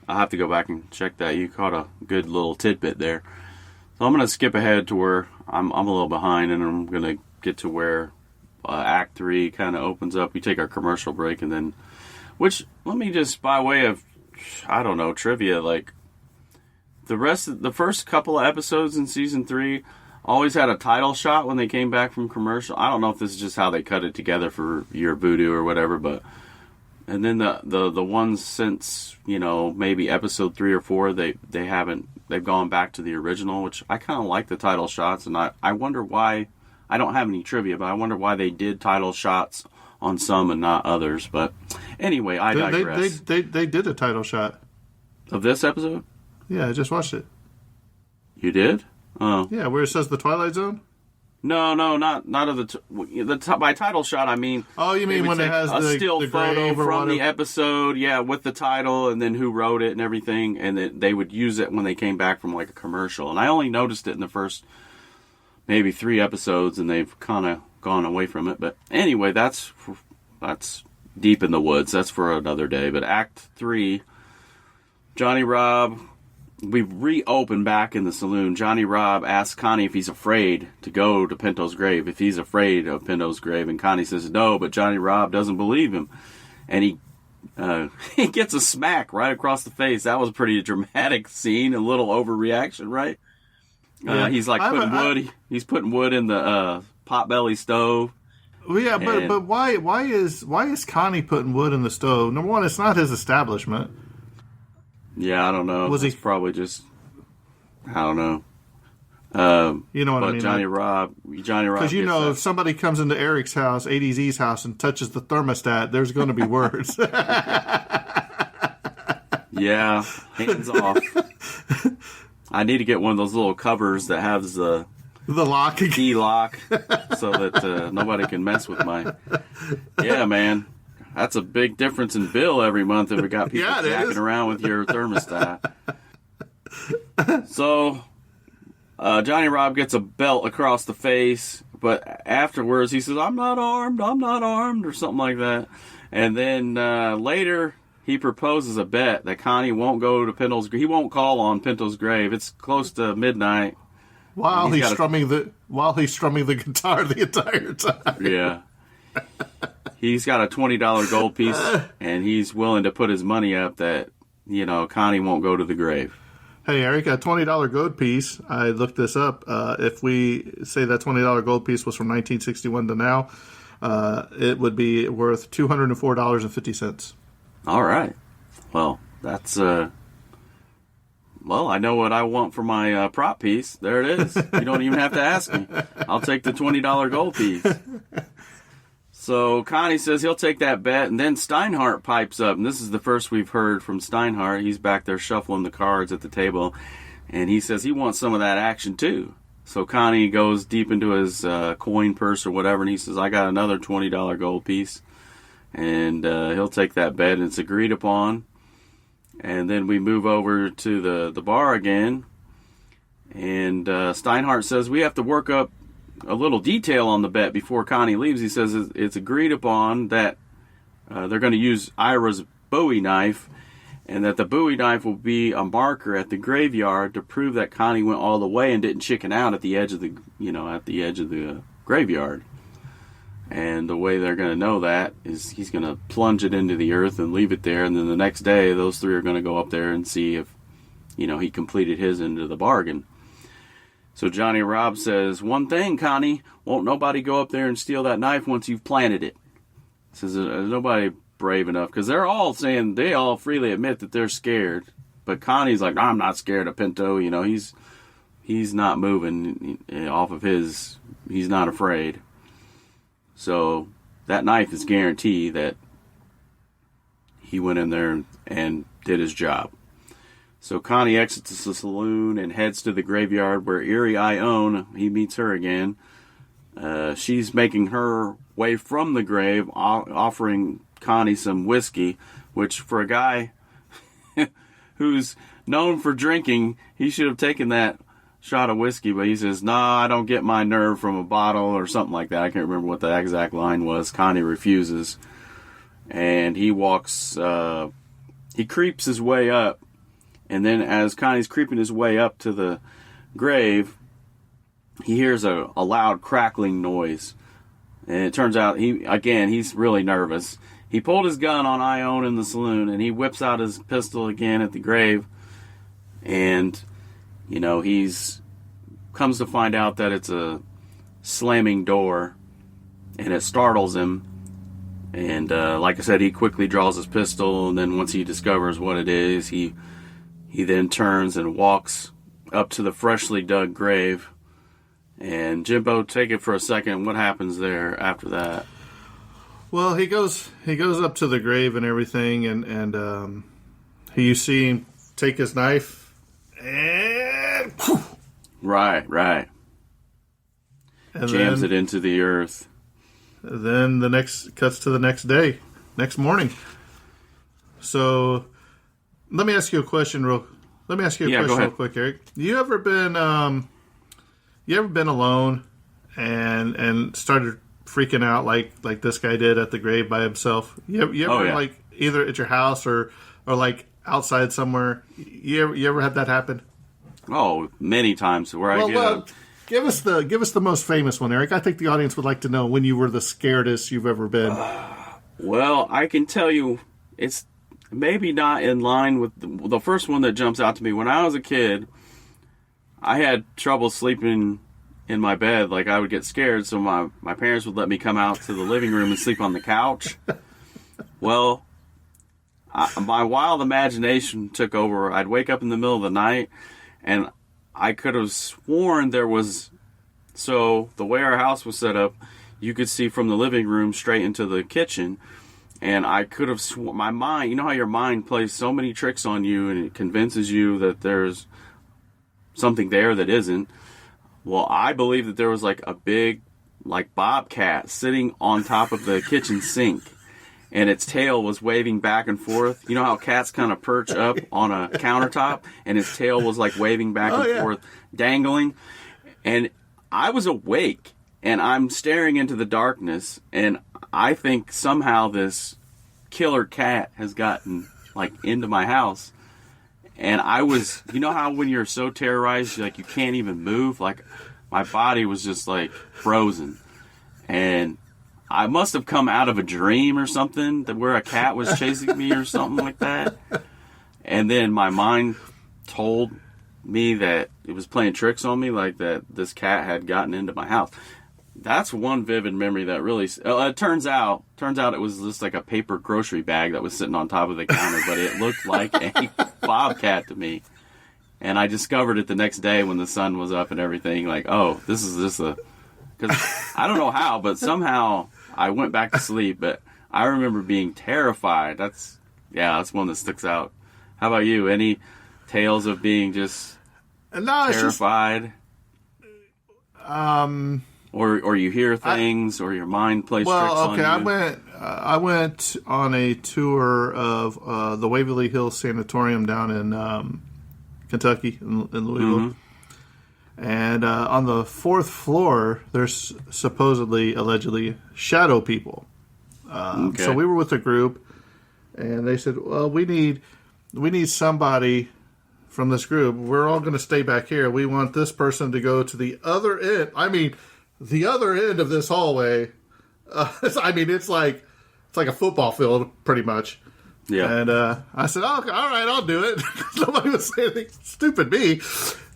I'll have to go back and check that. You caught a good little tidbit there. So I'm going to skip ahead to where I'm a little behind, and I'm going to get to where Act 3 kind of opens up. We take our commercial break, and then, which, let me just, by way of, I don't know, trivia, like, the first couple of episodes in Season 3 always had a title shot when they came back from commercial. I don't know if this is just how they cut it together for your voodoo or whatever, but, and then the ones since, maybe episode 3 or 4, they've gone back to the original, which I kind of like the title shots, and I wonder why. I don't have any trivia, but I wonder why they did title shots on some and not others. But anyway, I digress. They did a title shot of this episode. Yeah, I just watched it. You did? Oh, yeah, where it says the Twilight Zone. No, not of the by title shot. I mean, oh, you mean when it has a still the photo from the episode, yeah, with the title and then who wrote it and everything, and they would use it when they came back from like a commercial. And I only noticed it in the first maybe 3 episodes, and they've kind of gone away from it. But anyway, that's deep in the woods. That's for another day. But Act 3, Johnny Robb. We reopen back in the saloon. Johnny Robb asks Connie if he's afraid to go to Pinto's grave, if he's afraid of Pinto's grave, and Connie says no, but Johnny Robb doesn't believe him, and he gets a smack right across the face. That was a pretty dramatic scene, a little overreaction, right? Yeah. He's like he's putting wood in the potbelly stove. Well, yeah, but why is Connie putting wood in the stove? Number one, it's not his establishment. Yeah, I don't know. It's probably just, I don't know. You know what I mean? Johnny Robb. Because if somebody comes into Eric's house, 80Z's house, and touches the thermostat, there's going to be words. Yeah, hands off. I need to get one of those little covers that has the lock, key lock, so that nobody can mess with my. Yeah, man. That's a big difference in bill every month if we got people jacking around with your thermostat. So, Johnny Robb gets a belt across the face, but afterwards he says, I'm not armed, or something like that. And then later he proposes a bet that Connie won't go to Pinto's grave. He won't call on Pinto's grave. It's close to midnight. While he's strumming the guitar the entire time. Yeah. He's got a $20 gold piece, and he's willing to put his money up that, Connie won't go to the grave. Hey, Eric, a $20 gold piece, I looked this up. If we say that $20 gold piece was from 1961 to now, it would be worth $204.50. All right. Well, that's... Well, I know what I want for my prop piece. There it is. You don't even have to ask me. I'll take the $20 gold piece. So Connie says he'll take that bet, and then Steinhardt pipes up, and this is the first we've heard from Steinhardt. He's back there shuffling the cards at the table, and he says he wants some of that action too. So Connie goes deep into his coin purse or whatever, and he says, I got another $20 gold piece, and he'll take that bet, and it's agreed upon. And then we move over to the bar again, and Steinhardt says we have to work up a little detail on the bet before Connie leaves. He says it's agreed upon that they're going to use Ira's Bowie knife, and that the Bowie knife will be a marker at the graveyard to prove that Connie went all the way and didn't chicken out at the edge of the graveyard. And the way they're going to know that is he's going to plunge it into the earth and leave it there, and then the next day those three are going to go up there and see if he completed his end of the bargain. So Johnny Robb says, one thing, Connie, won't nobody go up there and steal that knife once you've planted it. He says, there's nobody brave enough, because they're all saying, they all freely admit that they're scared. But Connie's like, I'm not scared of Pinto. He's not moving off of he's not afraid. So that knife is guaranteed that he went in there and did his job. So Connie exits the saloon and heads to the graveyard where Erie Ione, he meets her again. She's making her way from the grave, offering Connie some whiskey, which for a guy who's known for drinking, he should have taken that shot of whiskey, but he says, "Nah, I don't get my nerve from a bottle," or something like that. I can't remember what the exact line was. Connie refuses, and he walks, he creeps his way up, and then as Connie's creeping his way up to the grave, he hears a loud crackling noise, and it turns out he's really nervous. He pulled his gun on Ione in the saloon, and he whips out his pistol again at the grave, and he's comes to find out that it's a slamming door, and it startles him. And like I said, he quickly draws his pistol, and then once he discovers what it is, he then turns and walks up to the freshly dug grave. And Jimbo, take it for a second. What happens there after that? Well, he goes up to the grave and everything, and you see him take his knife and right, and jams it into the earth. Then cuts to the next day, next morning. So, let me ask you a question real quick, Eric. You ever been alone and started freaking out like this guy did at the grave by himself? You ever like either at your house or like outside somewhere? You ever had that happen? Oh, many times. Give us the most famous one, Eric. I think the audience would like to know when you were the scaredest you've ever been. Well, I can tell you, it's maybe not in line with the first one that jumps out to me. When I was a kid, I had trouble sleeping in my bed. Like, I would get scared, so my parents would let me come out to the living room and sleep on the couch. Well, my wild imagination took over. I'd wake up in the middle of the night, and I could have sworn there was... So, the way our house was set up, you could see from the living room straight into the kitchen, and I could have sworn... My mind... You know how your mind plays so many tricks on you, and it convinces you that there's something there that isn't. Well, I believe that there was like a big, like, bobcat sitting on top of the kitchen sink, and its tail was waving back and forth. You know how cats kind of perch up on a countertop, and its tail was like waving back and forth, dangling. And I was awake, and I'm staring into the darkness, and I think somehow this killer cat has gotten like into my house. And I was, you know how when you're so terrorized, like you can't even move? Like, my body was just like frozen. And I must have come out of a dream or something, that where a cat was chasing me or something like that. And then my mind told me that it was playing tricks on me, like that this cat had gotten into my house. That's one vivid memory that really... it turns out it was just like a paper grocery bag that was sitting on top of the counter, but it looked like a bobcat to me. And I discovered it the next day when the sun was up and everything, like, oh, this is just a... Because I don't know how, but somehow I went back to sleep, but I remember being terrified. That's one that sticks out. How about you? Any tales of being just terrified? Or you hear things, or your mind plays tricks on you. I went on a tour of the Waverly Hills Sanatorium down in Kentucky, in Louisville. Mm-hmm. And on the 4th floor, there's allegedly shadow people. So we were with a group, and they said, well, we need somebody from this group. We're all going to stay back here. We want this person to go to the other end. I mean, the other end of this hallway. It's like a football field, pretty much. Yeah. And I said, oh, all right, I'll do it. Nobody was saying anything. Stupid me.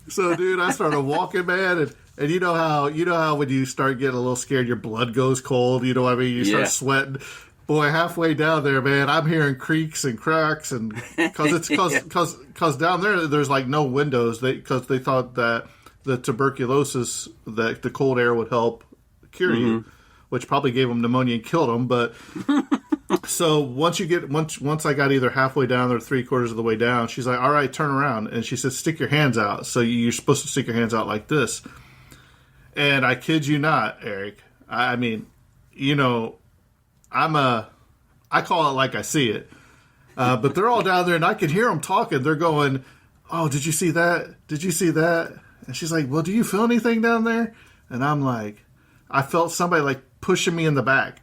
So, dude, I started walking, man, and you know how when you start getting a little scared, your blood goes cold. You know what I mean? You start sweating. Boy, halfway down there, man, I'm hearing creaks and cracks, and because down there's like no windows. Because they thought that the tuberculosis, that the cold air would help cure you, which probably gave them pneumonia and killed them. But so once I got either halfway down or 3/4 of the way down, she's like, all right, turn around. And she said, stick your hands out. So you're supposed to stick your hands out like this. And I kid you not, Eric, I mean, I call it like I see it. But they're all down there, and I can hear them talking. They're going, "Oh, did you see that? Did you see that?" And she's like, "Well, do you feel anything down there?" And I'm like, I felt somebody like pushing me in the back,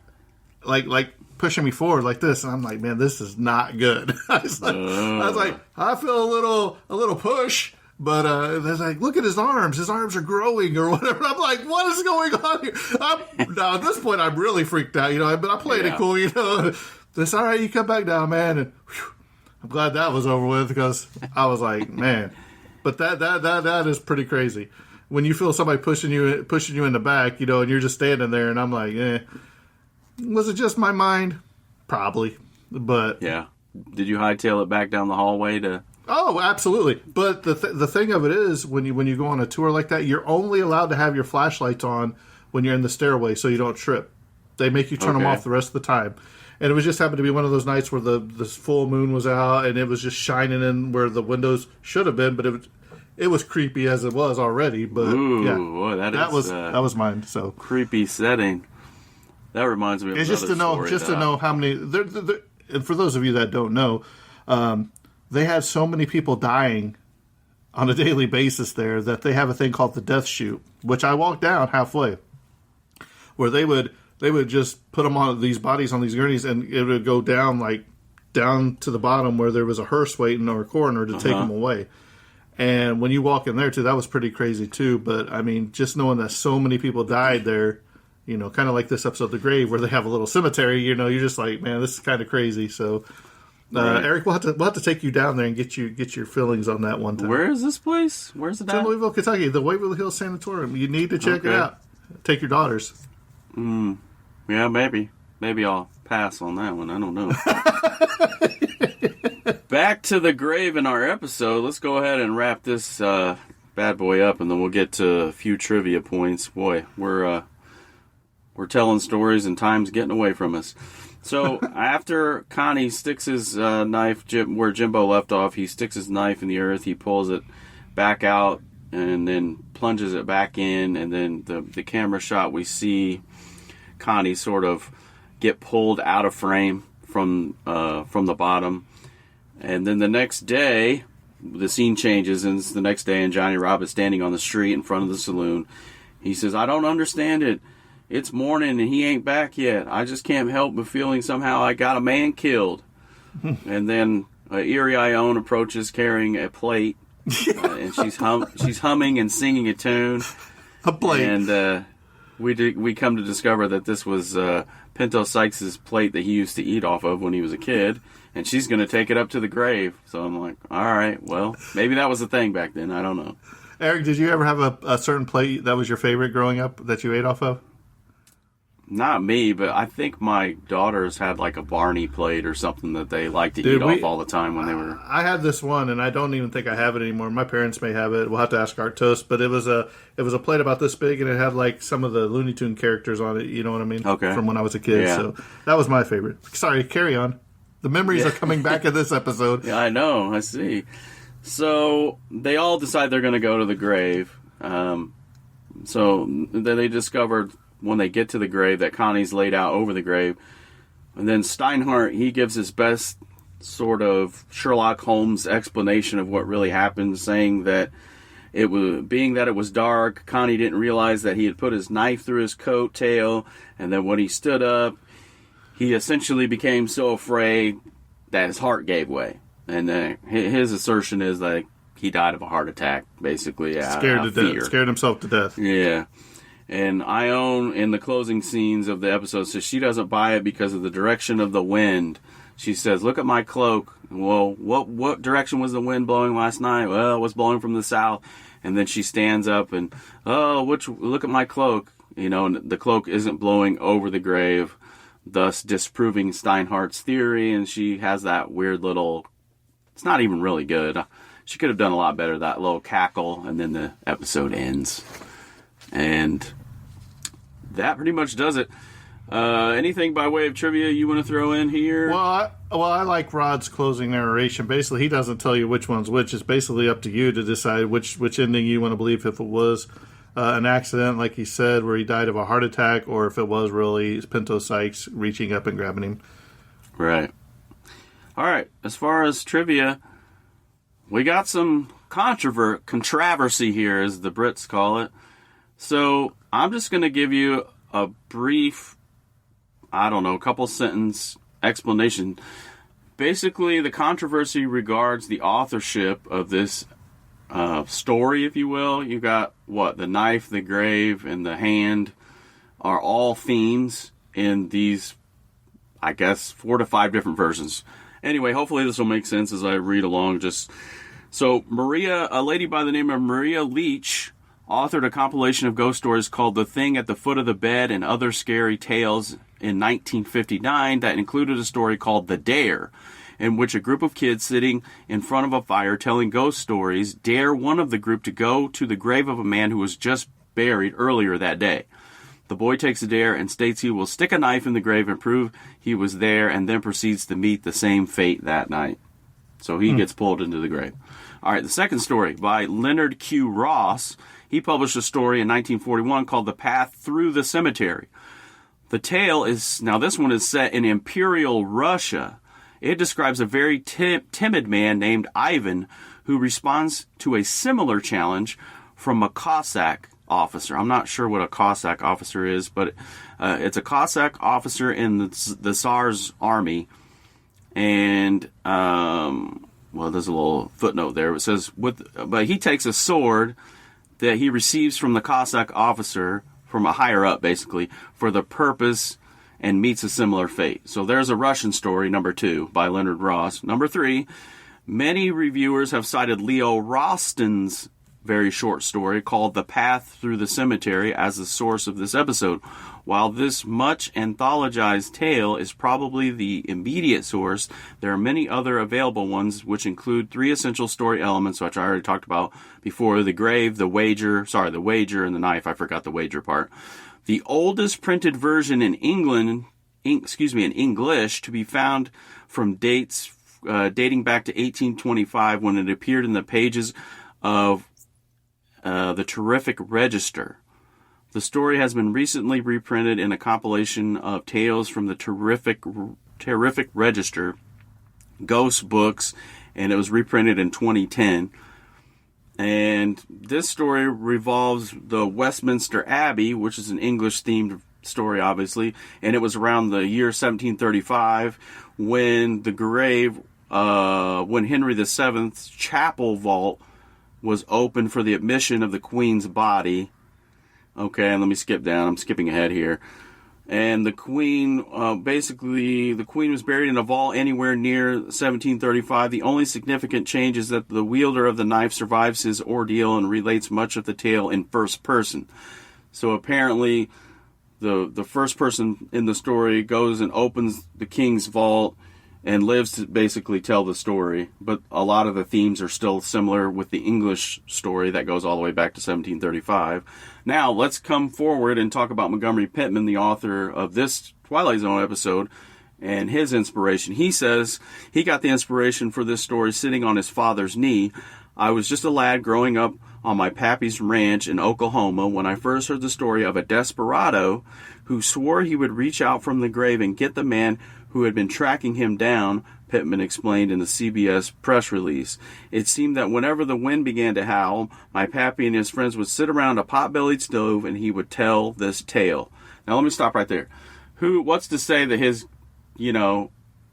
like pushing me forward like this. And I'm like, man, this is not good. I was like, I feel a little push. But they're like, look at his arms. His arms are growing or whatever. I'm like, what is going on here? Now, at this point, I'm really freaked out, but I played it cool, This, all right, you come back down, man. And whew, I'm glad that was over with because I was like, man. But that is pretty crazy. When you feel somebody pushing you in the back, and you're just standing there, and I'm like, was it just my mind? Probably. But yeah. Did you hightail it back down the hallway to... Oh, absolutely. But the thing of it is, when you go on a tour like that, you're only allowed to have your flashlights on when you're in the stairway so you don't trip. They make you turn them off the rest of the time. And it was just happened to be one of those nights where the full moon was out and it was just shining in where the windows should have been, but it was creepy as it was already. But ooh, yeah, boy, that was mine. So creepy setting. That reminds me of just to know how many. And for those of you that don't know. They had so many people dying on a daily basis there that they have a thing called the death chute, which I walked down halfway, where they would just put them on these bodies on these gurneys, and it would go down to the bottom where there was a hearse waiting or a coroner to take them away. And when you walk in there too, that was pretty crazy too. But I mean, just knowing that so many people died there, kind of like this episode of The Grave, where they have a little cemetery. You're just like, man, this is kind of crazy. So. Right. Eric, we'll have to take you down there and get your feelings on that one time. Where is this place? Where's it at? Louisville, Kentucky, the Waverly Hills Sanatorium. You need to check it out. Take your daughters. Yeah, maybe. Maybe I'll pass on that one. I don't know. Back to the grave in our episode. Let's go ahead and wrap this bad boy up, and then we'll get to a few trivia points. Boy, we're telling stories, and time's getting away from us. So after Connie sticks his knife where Jimbo left off, he sticks his knife in the earth, he pulls it back out, and then plunges it back in, and then the camera shot, we see Connie sort of get pulled out of frame from the bottom. And then the next day, the scene changes, and it's the next day, and Johnny Robb is standing on the street in front of the saloon. He says, "I don't understand it. It's morning and he ain't back yet. I just can't help but feeling somehow I got a man killed." And then Eerie Ione approaches carrying a plate, and she's humming and singing a tune. A plate. And we come to discover that this was Pinto Sykes' plate that he used to eat off of when he was a kid, and she's going to take it up to the grave. So I'm like, all right, well, maybe that was a thing back then. I don't know. Eric, did you ever have a certain plate that was your favorite growing up that you ate off of? Not me, but I think my daughters had like a Barney plate or something that they liked to eat off all the time when they were... I had this one, and I don't even think I have it anymore. My parents may have it. We'll have to ask Art Toast. But it was a plate about this big, and it had like some of the Looney Tune characters on it. You know what I mean? Okay. From when I was a kid. Yeah. So that was my favorite. Sorry, carry on. The memories are coming back in this episode. Yeah, I know. I see. So they all decide they're going to go to the grave. So then they discovered, when they get to the grave, that Connie's laid out over the grave. And then Steinhardt, he gives his best sort of Sherlock Holmes explanation of what really happened, saying that it was dark, Connie didn't realize that he had put his knife through his coat tail, and then when he stood up, he essentially became so afraid that his heart gave way. And his assertion is that he died of a heart attack, basically. Scared himself to death. Yeah. And Ione, in the closing scenes of the episode, says she doesn't buy it because of the direction of the wind. She says, "Look at my cloak." Well, what direction was the wind blowing last night? Well, it was blowing from the south. And then she stands up and, look at my cloak. And the cloak isn't blowing over the grave, thus disproving Steinhardt's theory. And she has that weird little, it's not even really good. She could have done a lot better, that little cackle, and then the episode ends. And that pretty much does it. Anything by way of trivia you want to throw in here? Well, I like Rod's closing narration. Basically, he doesn't tell you which one's which. It's basically up to you to decide which ending you want to believe, if it was an accident, like he said, where he died of a heart attack, or if it was really Pinto Sykes reaching up and grabbing him. Right. All right, as far as trivia, we got some controversy here, as the Brits call it. So I'm just going to give you a brief, couple sentence explanation. Basically, the controversy regards the authorship of this story, if you will. You got the knife, the grave, and the hand are all themes in these, I guess, 4 to 5 different versions. Anyway, hopefully this will make sense as I read along. So a lady by the name of Maria Leach, authored a compilation of ghost stories called The Thing at the Foot of the Bed and Other Scary Tales in 1959 that included a story called The Dare, in which a group of kids sitting in front of a fire telling ghost stories dare one of the group to go to the grave of a man who was just buried earlier that day. The boy takes the dare and states he will stick a knife in the grave and prove he was there, and then proceeds to meet the same fate that night. So he gets pulled into the grave. All right, the second story by Leonard Q. Ross. He published a story in 1941 called The Path Through the Cemetery. The tale this one is set in Imperial Russia. It describes a very timid man named Ivan who responds to a similar challenge from a Cossack officer. I'm not sure what a Cossack officer is, but it's a Cossack officer in the Tsar's army. And, there's a little footnote there. It says, but he takes a sword that he receives from the Cossack officer, from a higher up, basically, for the purpose, and meets a similar fate. So there's a Russian story, number 2, by Leonard Ross. Number 3, many reviewers have cited Leo Roston's very short story called The Path Through the Cemetery as the source of this episode. While this much anthologized tale is probably the immediate source, there are many other available ones which include 3 essential story elements, which I already talked about before: the grave, the wager, and the knife. I forgot the wager part. The oldest printed version in in English to be found from dates dating back to 1825, when it appeared in the pages of the Terrific Register. The story has been recently reprinted in a compilation of tales from the Terrific Register, Ghost Books, and it was reprinted in 2010. And this story revolves the Westminster Abbey, which is an English-themed story, obviously, and it was around the year 1735 when the grave, when Henry VII's chapel vault was opened for the admission of the Queen's body. Okay, and let me skip down. I'm skipping ahead here. And the Queen, the Queen was buried in a vault anywhere near 1735. The only significant change is that the wielder of the knife survives his ordeal and relates much of the tale in first person. So apparently, the first person in the story goes and opens the king's vault and lives to basically tell the story. But a lot of the themes are still similar with the English story that goes all the way back to 1735. Now, let's come forward and talk about Montgomery Pittman, the author of this Twilight Zone episode, and his inspiration. He says he got the inspiration for this story sitting on his father's knee. I was just a lad growing up on my pappy's ranch in Oklahoma when I first heard the story of a desperado who swore he would reach out from the grave and get the man who had been tracking him down, Pittman explained in the CBS press release. It seemed that whenever the wind began to howl, my pappy and his friends would sit around a pot-bellied stove and he would tell this tale. Now let me stop right there. What's to say that his, in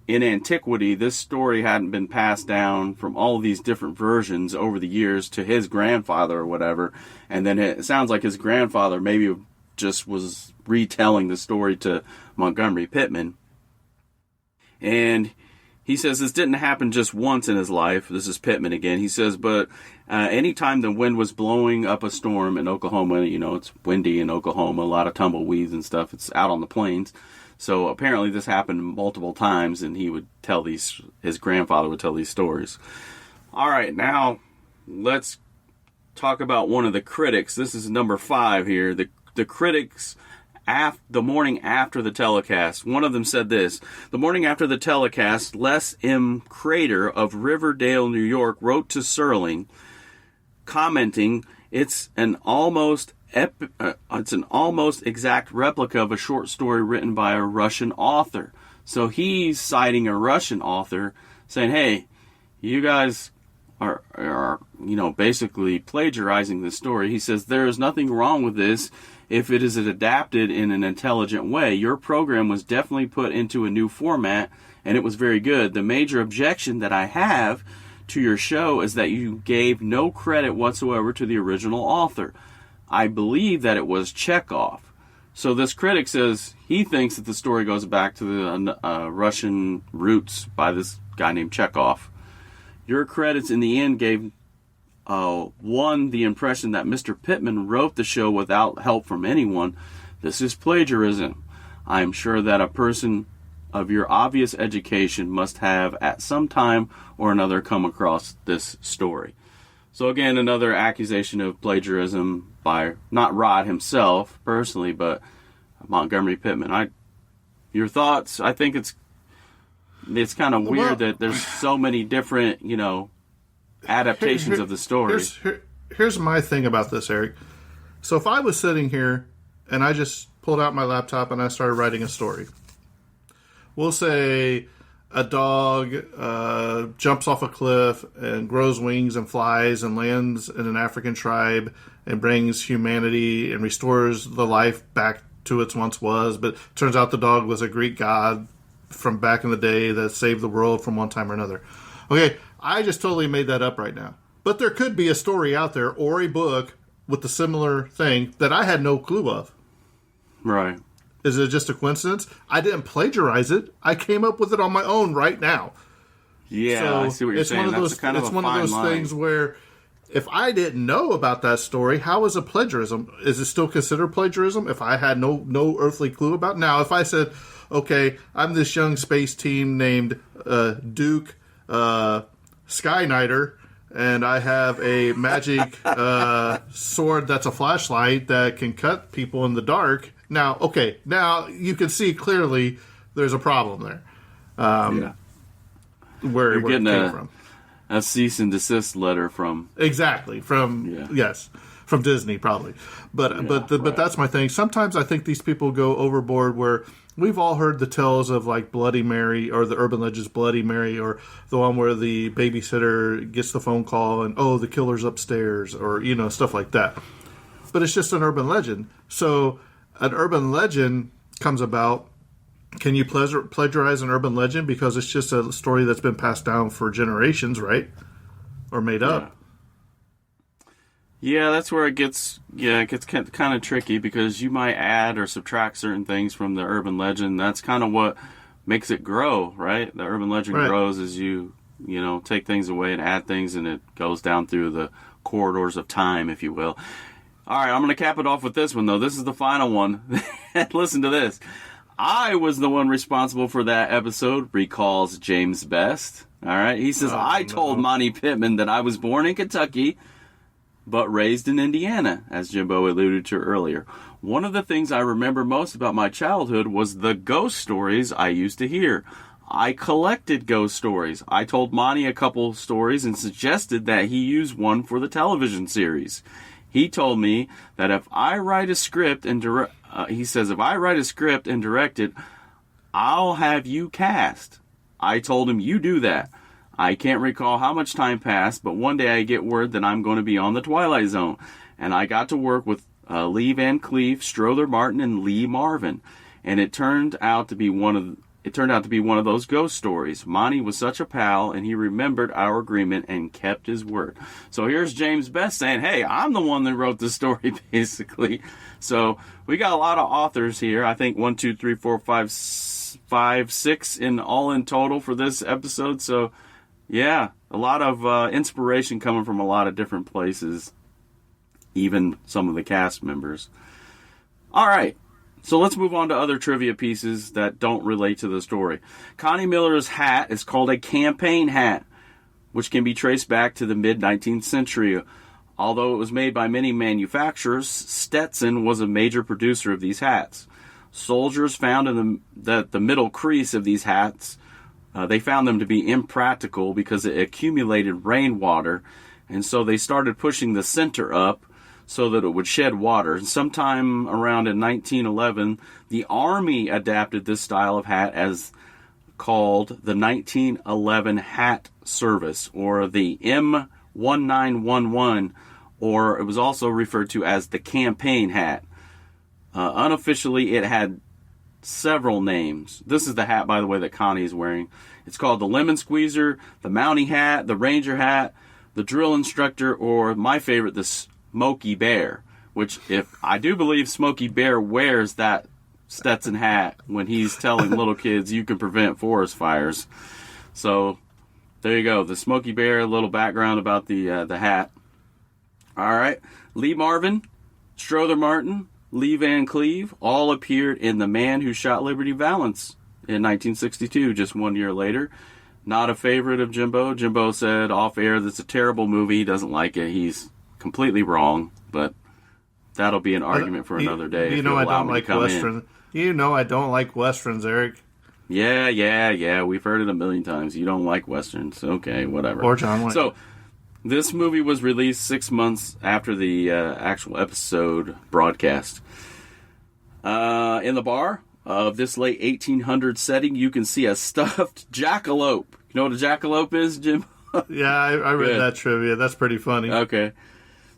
antiquity, this story hadn't been passed down from all of these different versions over the years to his grandfather or whatever, and then it sounds like his grandfather maybe just was retelling the story to Montgomery Pittman. And he says this didn't happen just once in his life. This is Pittman again. He says, but anytime the wind was blowing up a storm in Oklahoma, it's windy in Oklahoma, a lot of tumbleweeds and stuff. It's out on the plains. So apparently this happened multiple times, and he would tell his grandfather would tell these stories. All right, now let's talk about one of the critics. This is number 5 here. The critics the morning after the telecast. One of them said this: the morning after the telecast, Les M. Crater of Riverdale, New York, wrote to Serling, commenting, it's an almost exact replica of a short story written by a Russian author. So he's citing a Russian author saying, hey, you guys are basically plagiarizing the story. He says, there is nothing wrong with this if it is adapted in an intelligent way. Your program was definitely put into a new format, and it was very good. The major objection that I have to your show is that you gave no credit whatsoever to the original author. I believe that it was Chekhov. So this critic says he thinks that the story goes back to the Russian roots by this guy named Chekhov. Your credits in the end gave one the impression that Mr. Pittman wrote the show without help from anyone. This is plagiarism. I am sure that a person of your obvious education must have at some time or another come across this story. So again, another accusation of plagiarism by not Rod himself personally, but Montgomery Pittman. Your thoughts? I think it's kind of weird that there's so many different, adaptations of the story. Here's my thing about this, Eric. So if I was sitting here and I just pulled out my laptop and I started writing a story, we'll say a dog jumps off a cliff and grows wings and flies and lands in an African tribe and brings humanity and restores the life back to its once was. But turns out the dog was a Greek god from back in the day that saved the world from one time or another. Okay, I just totally made that up right now. But there could be a story out there or a book with a similar thing that I had no clue of. Right. Is it just a coincidence? I didn't plagiarize it. I came up with it on my own right now. Yeah, so I see what you're saying. It's one of those things where if I didn't know about that story, how is it plagiarism? Is it still considered plagiarism if I had no earthly clue about it? Now, if I said, okay, I'm this young space team named Duke Skynighter, and I have a magic sword that's a flashlight that can cut people in the dark. Now you can see clearly there's a problem there. Where it came from. A cease and desist letter from from Disney probably. But that's my thing. Sometimes I think these people go overboard where we've all heard the tales of like Bloody Mary or the urban legends Bloody Mary or the one where the babysitter gets the phone call and the killer's upstairs or stuff like that. But it's just an urban legend. So an urban legend comes about. Can you plagiarize an urban legend because it's just a story that's been passed down for generations, right? Or made up. Yeah, that's where it gets kind of tricky because you might add or subtract certain things from the urban legend. That's kind of what makes it grow, right? The urban legend grows as you take things away and add things, and it goes down through the corridors of time, if you will. All right, I'm going to cap it off with this one, though. This is the final one. Listen to this. I was the one responsible for that episode, recalls James Best. All right, he says, I told Monty Pittman that I was born in Kentucky, but raised in Indiana, as Jimbo alluded to earlier. One of the things I remember most about my childhood was the ghost stories I used to hear. I collected ghost stories. I told Monty a couple stories and suggested that he use one for the television series. He told me that if I write a script and direct it, I'll have you cast. I told him, you do that. I can't recall how much time passed, but one day I get word that I'm going to be on the Twilight Zone. And I got to work with Lee Van Cleef, Strother Martin, and Lee Marvin. And it turned out to be one of those ghost stories. Monty was such a pal, and he remembered our agreement and kept his word. So here's James Best saying, hey, I'm the one that wrote the story, basically. So we got a lot of authors here. I think 1, 2, 3, 4, 5, 6 in total for this episode. So, yeah, a lot of inspiration coming from a lot of different places, even some of the cast members. All right. So let's move on to other trivia pieces that don't relate to the story. Connie Miller's hat is called a campaign hat, which can be traced back to the mid-19th century. Although it was made by many manufacturers, Stetson was a major producer of these hats. Soldiers found that the middle crease of these hats, they found them to be impractical because it accumulated rainwater, and so they started pushing the center up so that it would shed water. And sometime around in 1911, the Army adapted this style of hat as called the 1911 Hat Service, or the M1911, or it was also referred to as the campaign hat. Unofficially, it had several names. This is the hat, by the way, that Connie's wearing. It's called the Lemon Squeezer, the Mountie Hat, the Ranger Hat, the Drill Instructor, or my favorite, the Smokey Bear, which if I do believe Smokey Bear wears that Stetson hat when he's telling little kids you can prevent forest fires. So there you go, the Smokey Bear, a little background about the hat. All right, Lee Marvin, Strother Martin, Lee Van Cleve all appeared in The Man Who Shot Liberty Valance in 1962, just 1 year later. Not a favorite of Jimbo. Jimbo said off air that's a terrible movie. He doesn't like it. He's completely wrong, but that'll be an argument for another day. You know I don't like Westerns. You know I don't like Westerns, Eric. Yeah. We've heard it a million times. You don't like Westerns. Okay, whatever. Or John Wayne. So, this movie was released 6 months after the actual episode broadcast. In the bar of this late 1800s setting, you can see a stuffed jackalope. You know what a jackalope is, Jim? Yeah, I read that trivia. That's pretty funny. Okay.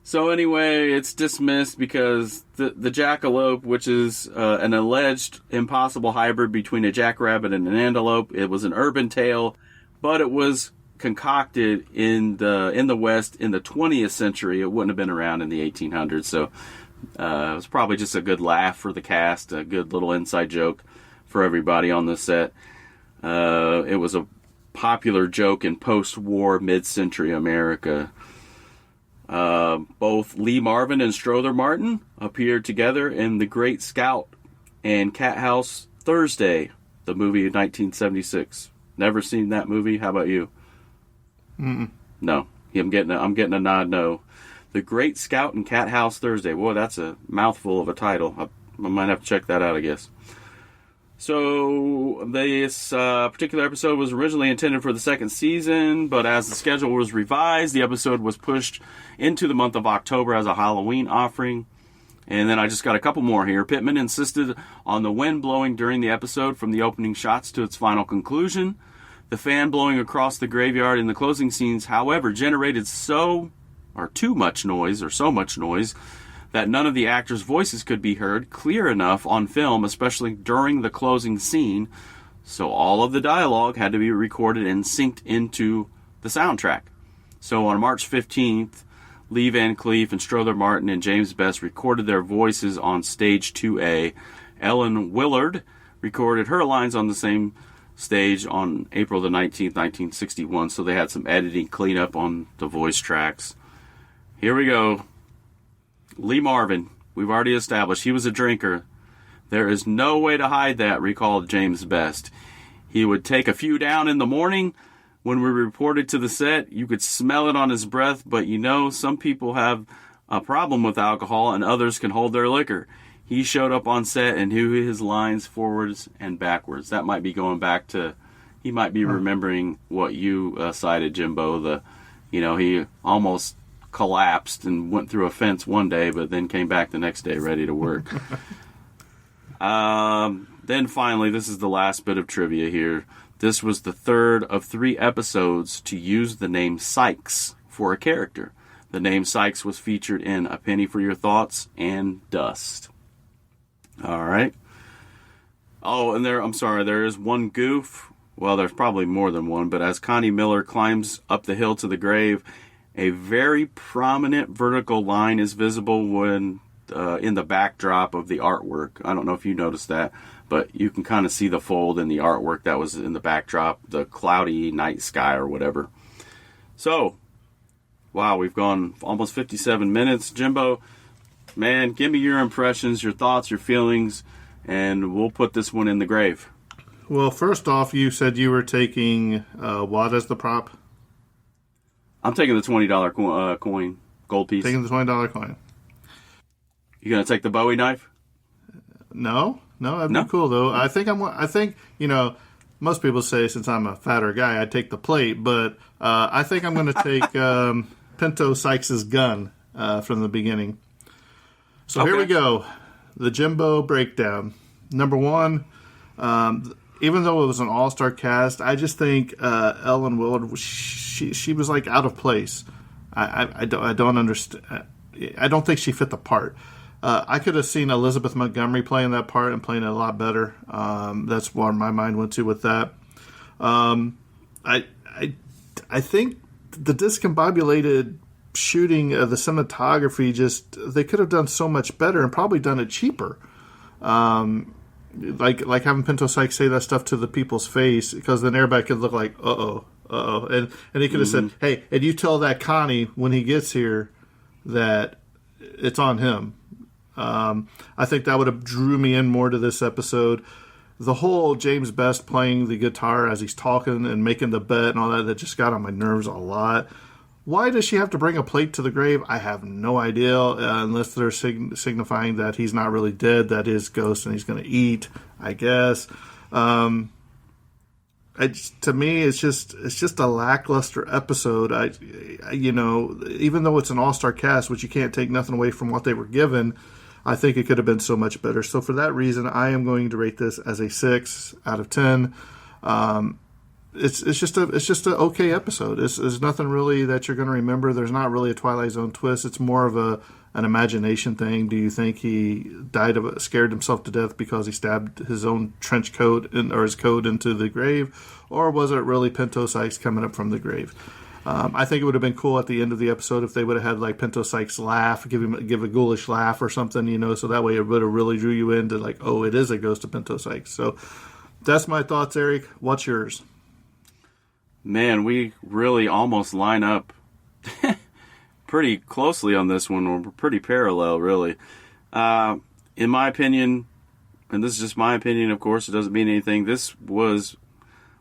So anyway, it's dismissed because the jackalope, which is an alleged impossible hybrid between a jackrabbit and an antelope, it was an urban tale, but it was concocted in the West in the 20th century. It wouldn't have been around in the 1800s, so it was probably just a good laugh for the cast, a good little inside joke for everybody on the set. It was a popular joke in post-war mid-century America. Both Lee Marvin and Strother Martin appeared together in The Great Scout and Cat House Thursday, the movie of 1976. Never seen that movie. How about you? Mm-mm. No. I'm getting a nod no. The Great Scout and Cat House Thursday. Boy, that's a mouthful of a title. I might have to check that out, I guess. So, this particular episode was originally intended for the second season, but as the schedule was revised, the episode was pushed into the month of October as a Halloween offering. And then I just got a couple more here. Pittman insisted on the wind blowing during the episode from the opening shots to its final conclusion. The fan blowing across the graveyard in the closing scenes, however, generated so much noise that none of the actors' voices could be heard clear enough on film, especially during the closing scene. So all of the dialogue had to be recorded and synced into the soundtrack. So on March 15th, Lee Van Cleef and Strother Martin and James Best recorded their voices on stage 2A. Ellen Willard recorded her lines on the same stage on April the 19th, 1961. So they had some editing cleanup on the voice tracks. Here we go. Lee Marvin, we've already established he was a drinker. There is no way to hide that, recalled James Best. He would take a few down in the morning. When we reported to the set, you could smell it on his breath, but you know, some people have a problem with alcohol and others can hold their liquor. He showed up on set and knew his lines forwards and backwards. That might be going back to, he might be remembering what you cited, Jimbo. He almost collapsed and went through a fence one day, but then came back the next day ready to work. Then finally, this is the last bit of trivia here. This was the third of 3 episodes to use the name Sykes for a character. The name Sykes was featured in A Penny for Your Thoughts and Dust. All right. Oh, and there is one goof. Well, there's probably more than one, but as Connie Miller climbs up the hill to the grave, a very prominent vertical line is visible when in the backdrop of the artwork. I don't know if you noticed that, but you can kind of see the fold in the artwork that was in the backdrop, the cloudy night sky or whatever. So, wow, we've gone almost 57 minutes. Jimbo, man, give me your impressions, your thoughts, your feelings, and we'll put this one in the grave. Well, first off, you said you were taking what as the prop? I'm taking the $20 coin, gold piece. Taking the $20 coin. You gonna take the Bowie knife? No, that'd be cool though. I think most people say since I'm a fatter guy, I'd take the plate, but I think I'm going to take Pinto Sykes' gun from the beginning. So Here we go. The Jimbo breakdown. Number 1, even though it was an all-star cast, I just think Ellen Willard, she was like out of place. I don't understand. I don't think she fit the part. I could have seen Elizabeth Montgomery playing that part and playing it a lot better. That's where my mind went to with that. I think the discombobulated shooting of the cinematography, they could have done so much better and probably done it cheaper. Like having Pinto Sykes say that stuff to the people's face, because then everybody could look like, uh-oh. And he could have said, hey, and you tell that Connie when he gets here that it's on him. I think that would have drew me in more to this episode. The whole James Best playing the guitar as he's talking and making the bet and all that just got on my nerves a lot. Why does she have to bring a plate to the grave? I have no idea, unless they're signifying that he's not really dead, that is ghost, and he's going to eat, I guess. To me, it's just a lackluster episode. Even though it's an all-star cast, which you can't take nothing away from what they were given, I think it could have been so much better. So for that reason, I am going to rate this as a 6 out of 10. It's just an okay episode. It's nothing really that you're going to remember. There's not really a Twilight Zone twist. It's more of an imagination thing. Do you think he scared himself to death because he stabbed his own trench coat or his coat into the grave, or was it really Pinto Sykes coming up from the grave? I think it would have been cool at the end of the episode if they would have had like Pinto Sykes laugh, give a ghoulish laugh or something, so that way it would have really drew you into like, oh, it is a ghost of Pinto Sykes. So that's my thoughts, Eric. What's yours? Man, we really almost line up pretty closely on this one. We're pretty parallel, really. In my opinion, and this is just my opinion, of course, it doesn't mean anything, this was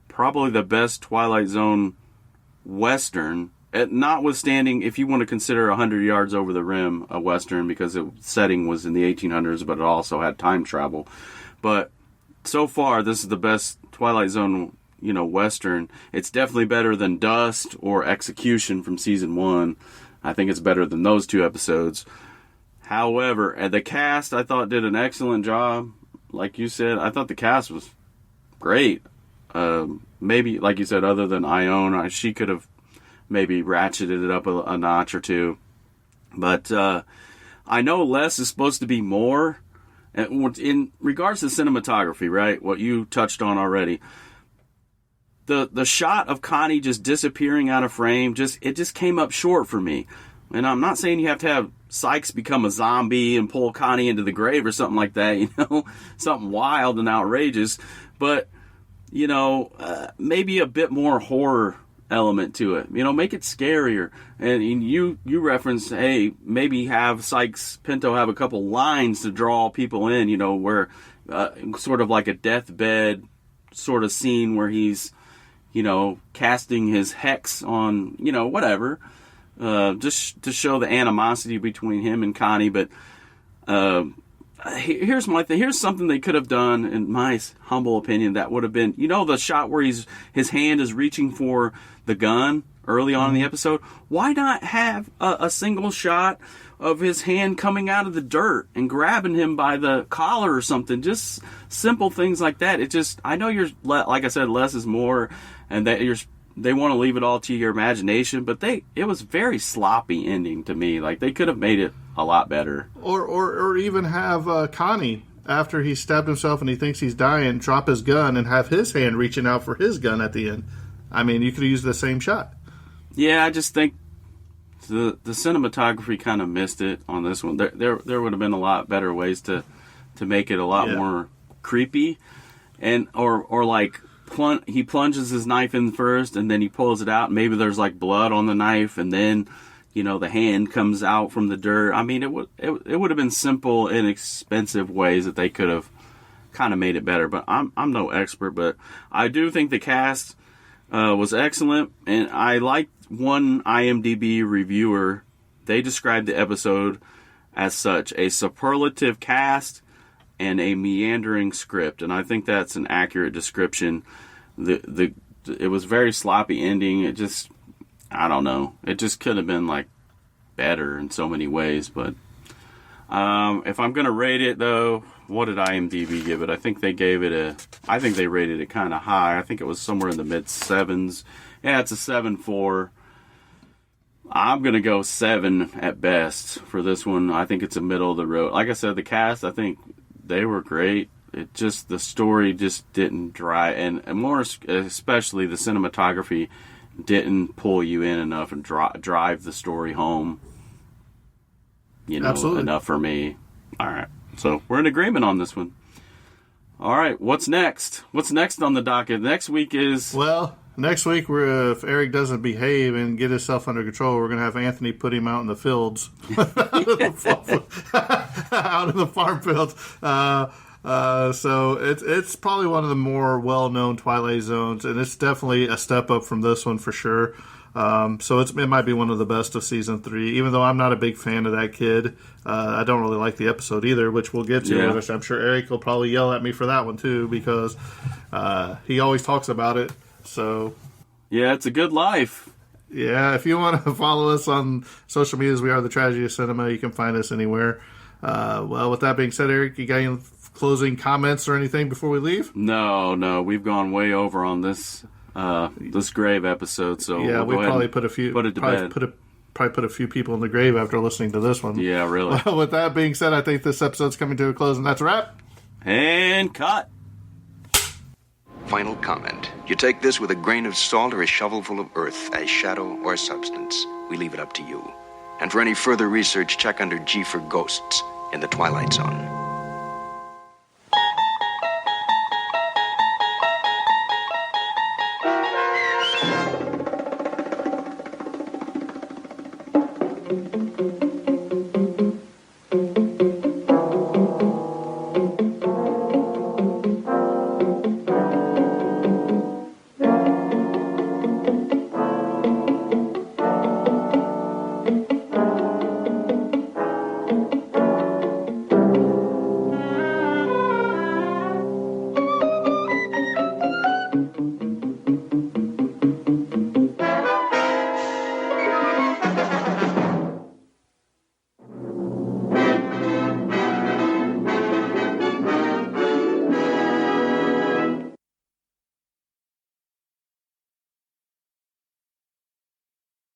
probably the best Twilight Zone Western, notwithstanding if you want to consider 100 Yards Over the Rim a Western, because the setting was in the 1800s, but it also had time travel. But so far, this is the best Twilight Zone Western. It's definitely better than Dust or Execution from season 1. I think it's better than those two episodes. However, the cast, I thought, did an excellent job. Like you said, I thought the cast was great. Maybe, like you said, other than Ione, she could have maybe ratcheted it up a notch or two. But I know less is supposed to be more. In regards to cinematography, right, what you touched on already, the shot of Connie just disappearing out of frame, it just came up short for me. And I'm not saying you have to have Sykes become a zombie and pull Connie into the grave or something like that, something wild and outrageous. But, maybe a bit more horror element to it. Make it scarier. And you referenced, hey, maybe have Pinto have a couple lines to draw people in, where sort of like a deathbed sort of scene where he's, casting his hex on, whatever, just to show the animosity between him and Connie. But here's my thing. Here's something they could have done, in my humble opinion, that would have been, the shot where his hand is reaching for the gun early on in the episode. Why not have a single shot of his hand coming out of the dirt and grabbing him by the collar or something? Just simple things like that. I know you're, like I said, less is more, and that they want to leave it all to your imagination, but it was very sloppy ending to me. Like, they could have made it a lot better. Or even have Connie, after he stabbed himself and he thinks he's dying, drop his gun and have his hand reaching out for his gun at the end. I mean, you could have used the same shot. Yeah, I just think the cinematography kind of missed it on this one. There would have been a lot better ways to make it a lot more creepy, and or like he plunges his knife in first and then he pulls it out. And maybe there's like blood on the knife, and then the hand comes out from the dirt. I mean, it would have been simple, inexpensive ways that they could have kind of made it better. But I'm no expert, but I do think the cast was excellent, and I liked one IMDb reviewer. They described the episode as such: a superlative cast and a meandering script. And I think that's an accurate description. It was very sloppy ending. It just, I don't know. It just could have been like better in so many ways. But if I'm gonna rate it though, what did IMDb give it? I think they rated it kind of high. I think it was somewhere in the mid 7s. Yeah, it's a 7.4. I'm going to go 7 at best for this one. I think it's a middle of the road. Like I said, the cast, I think they were great. It just, the story just didn't drive, and more especially the cinematography didn't pull you in enough and drive the story home. Absolutely. Enough for me. All right. So we're in agreement on this one. All right. What's next? What's next on the docket? Next week is... Well, next week, if Eric doesn't behave and get himself under control, we're going to have Anthony put him out in the fields. Out in the farm fields. So it's probably one of the more well-known Twilight Zones, and it's definitely a step up from this one for sure. So it might be one of the best of season 3, even though I'm not a big fan of that kid. I don't really like the episode either, which we'll get to. Yeah. I'm sure Eric will probably yell at me for that one too, because he always talks about it. So yeah, it's a good life. Yeah, if you want to follow us on social medias, we are The Tragedy of Cinema. You can find us anywhere. Well, with that being said, Eric, you got any closing comments or anything before we leave? No, we've gone way over on this grave episode, so yeah, we'll we probably put a few put it to bed. Probably put a few people in the grave after listening to this one. Yeah, really. Well, with that being said, I think this episode's coming to a close, and that's a wrap. And cut. Final comment. You take this with a grain of salt or a shovelful of earth as shadow or substance. We leave it up to you. And for any further research, check under G for Ghosts in the Twilight Zone.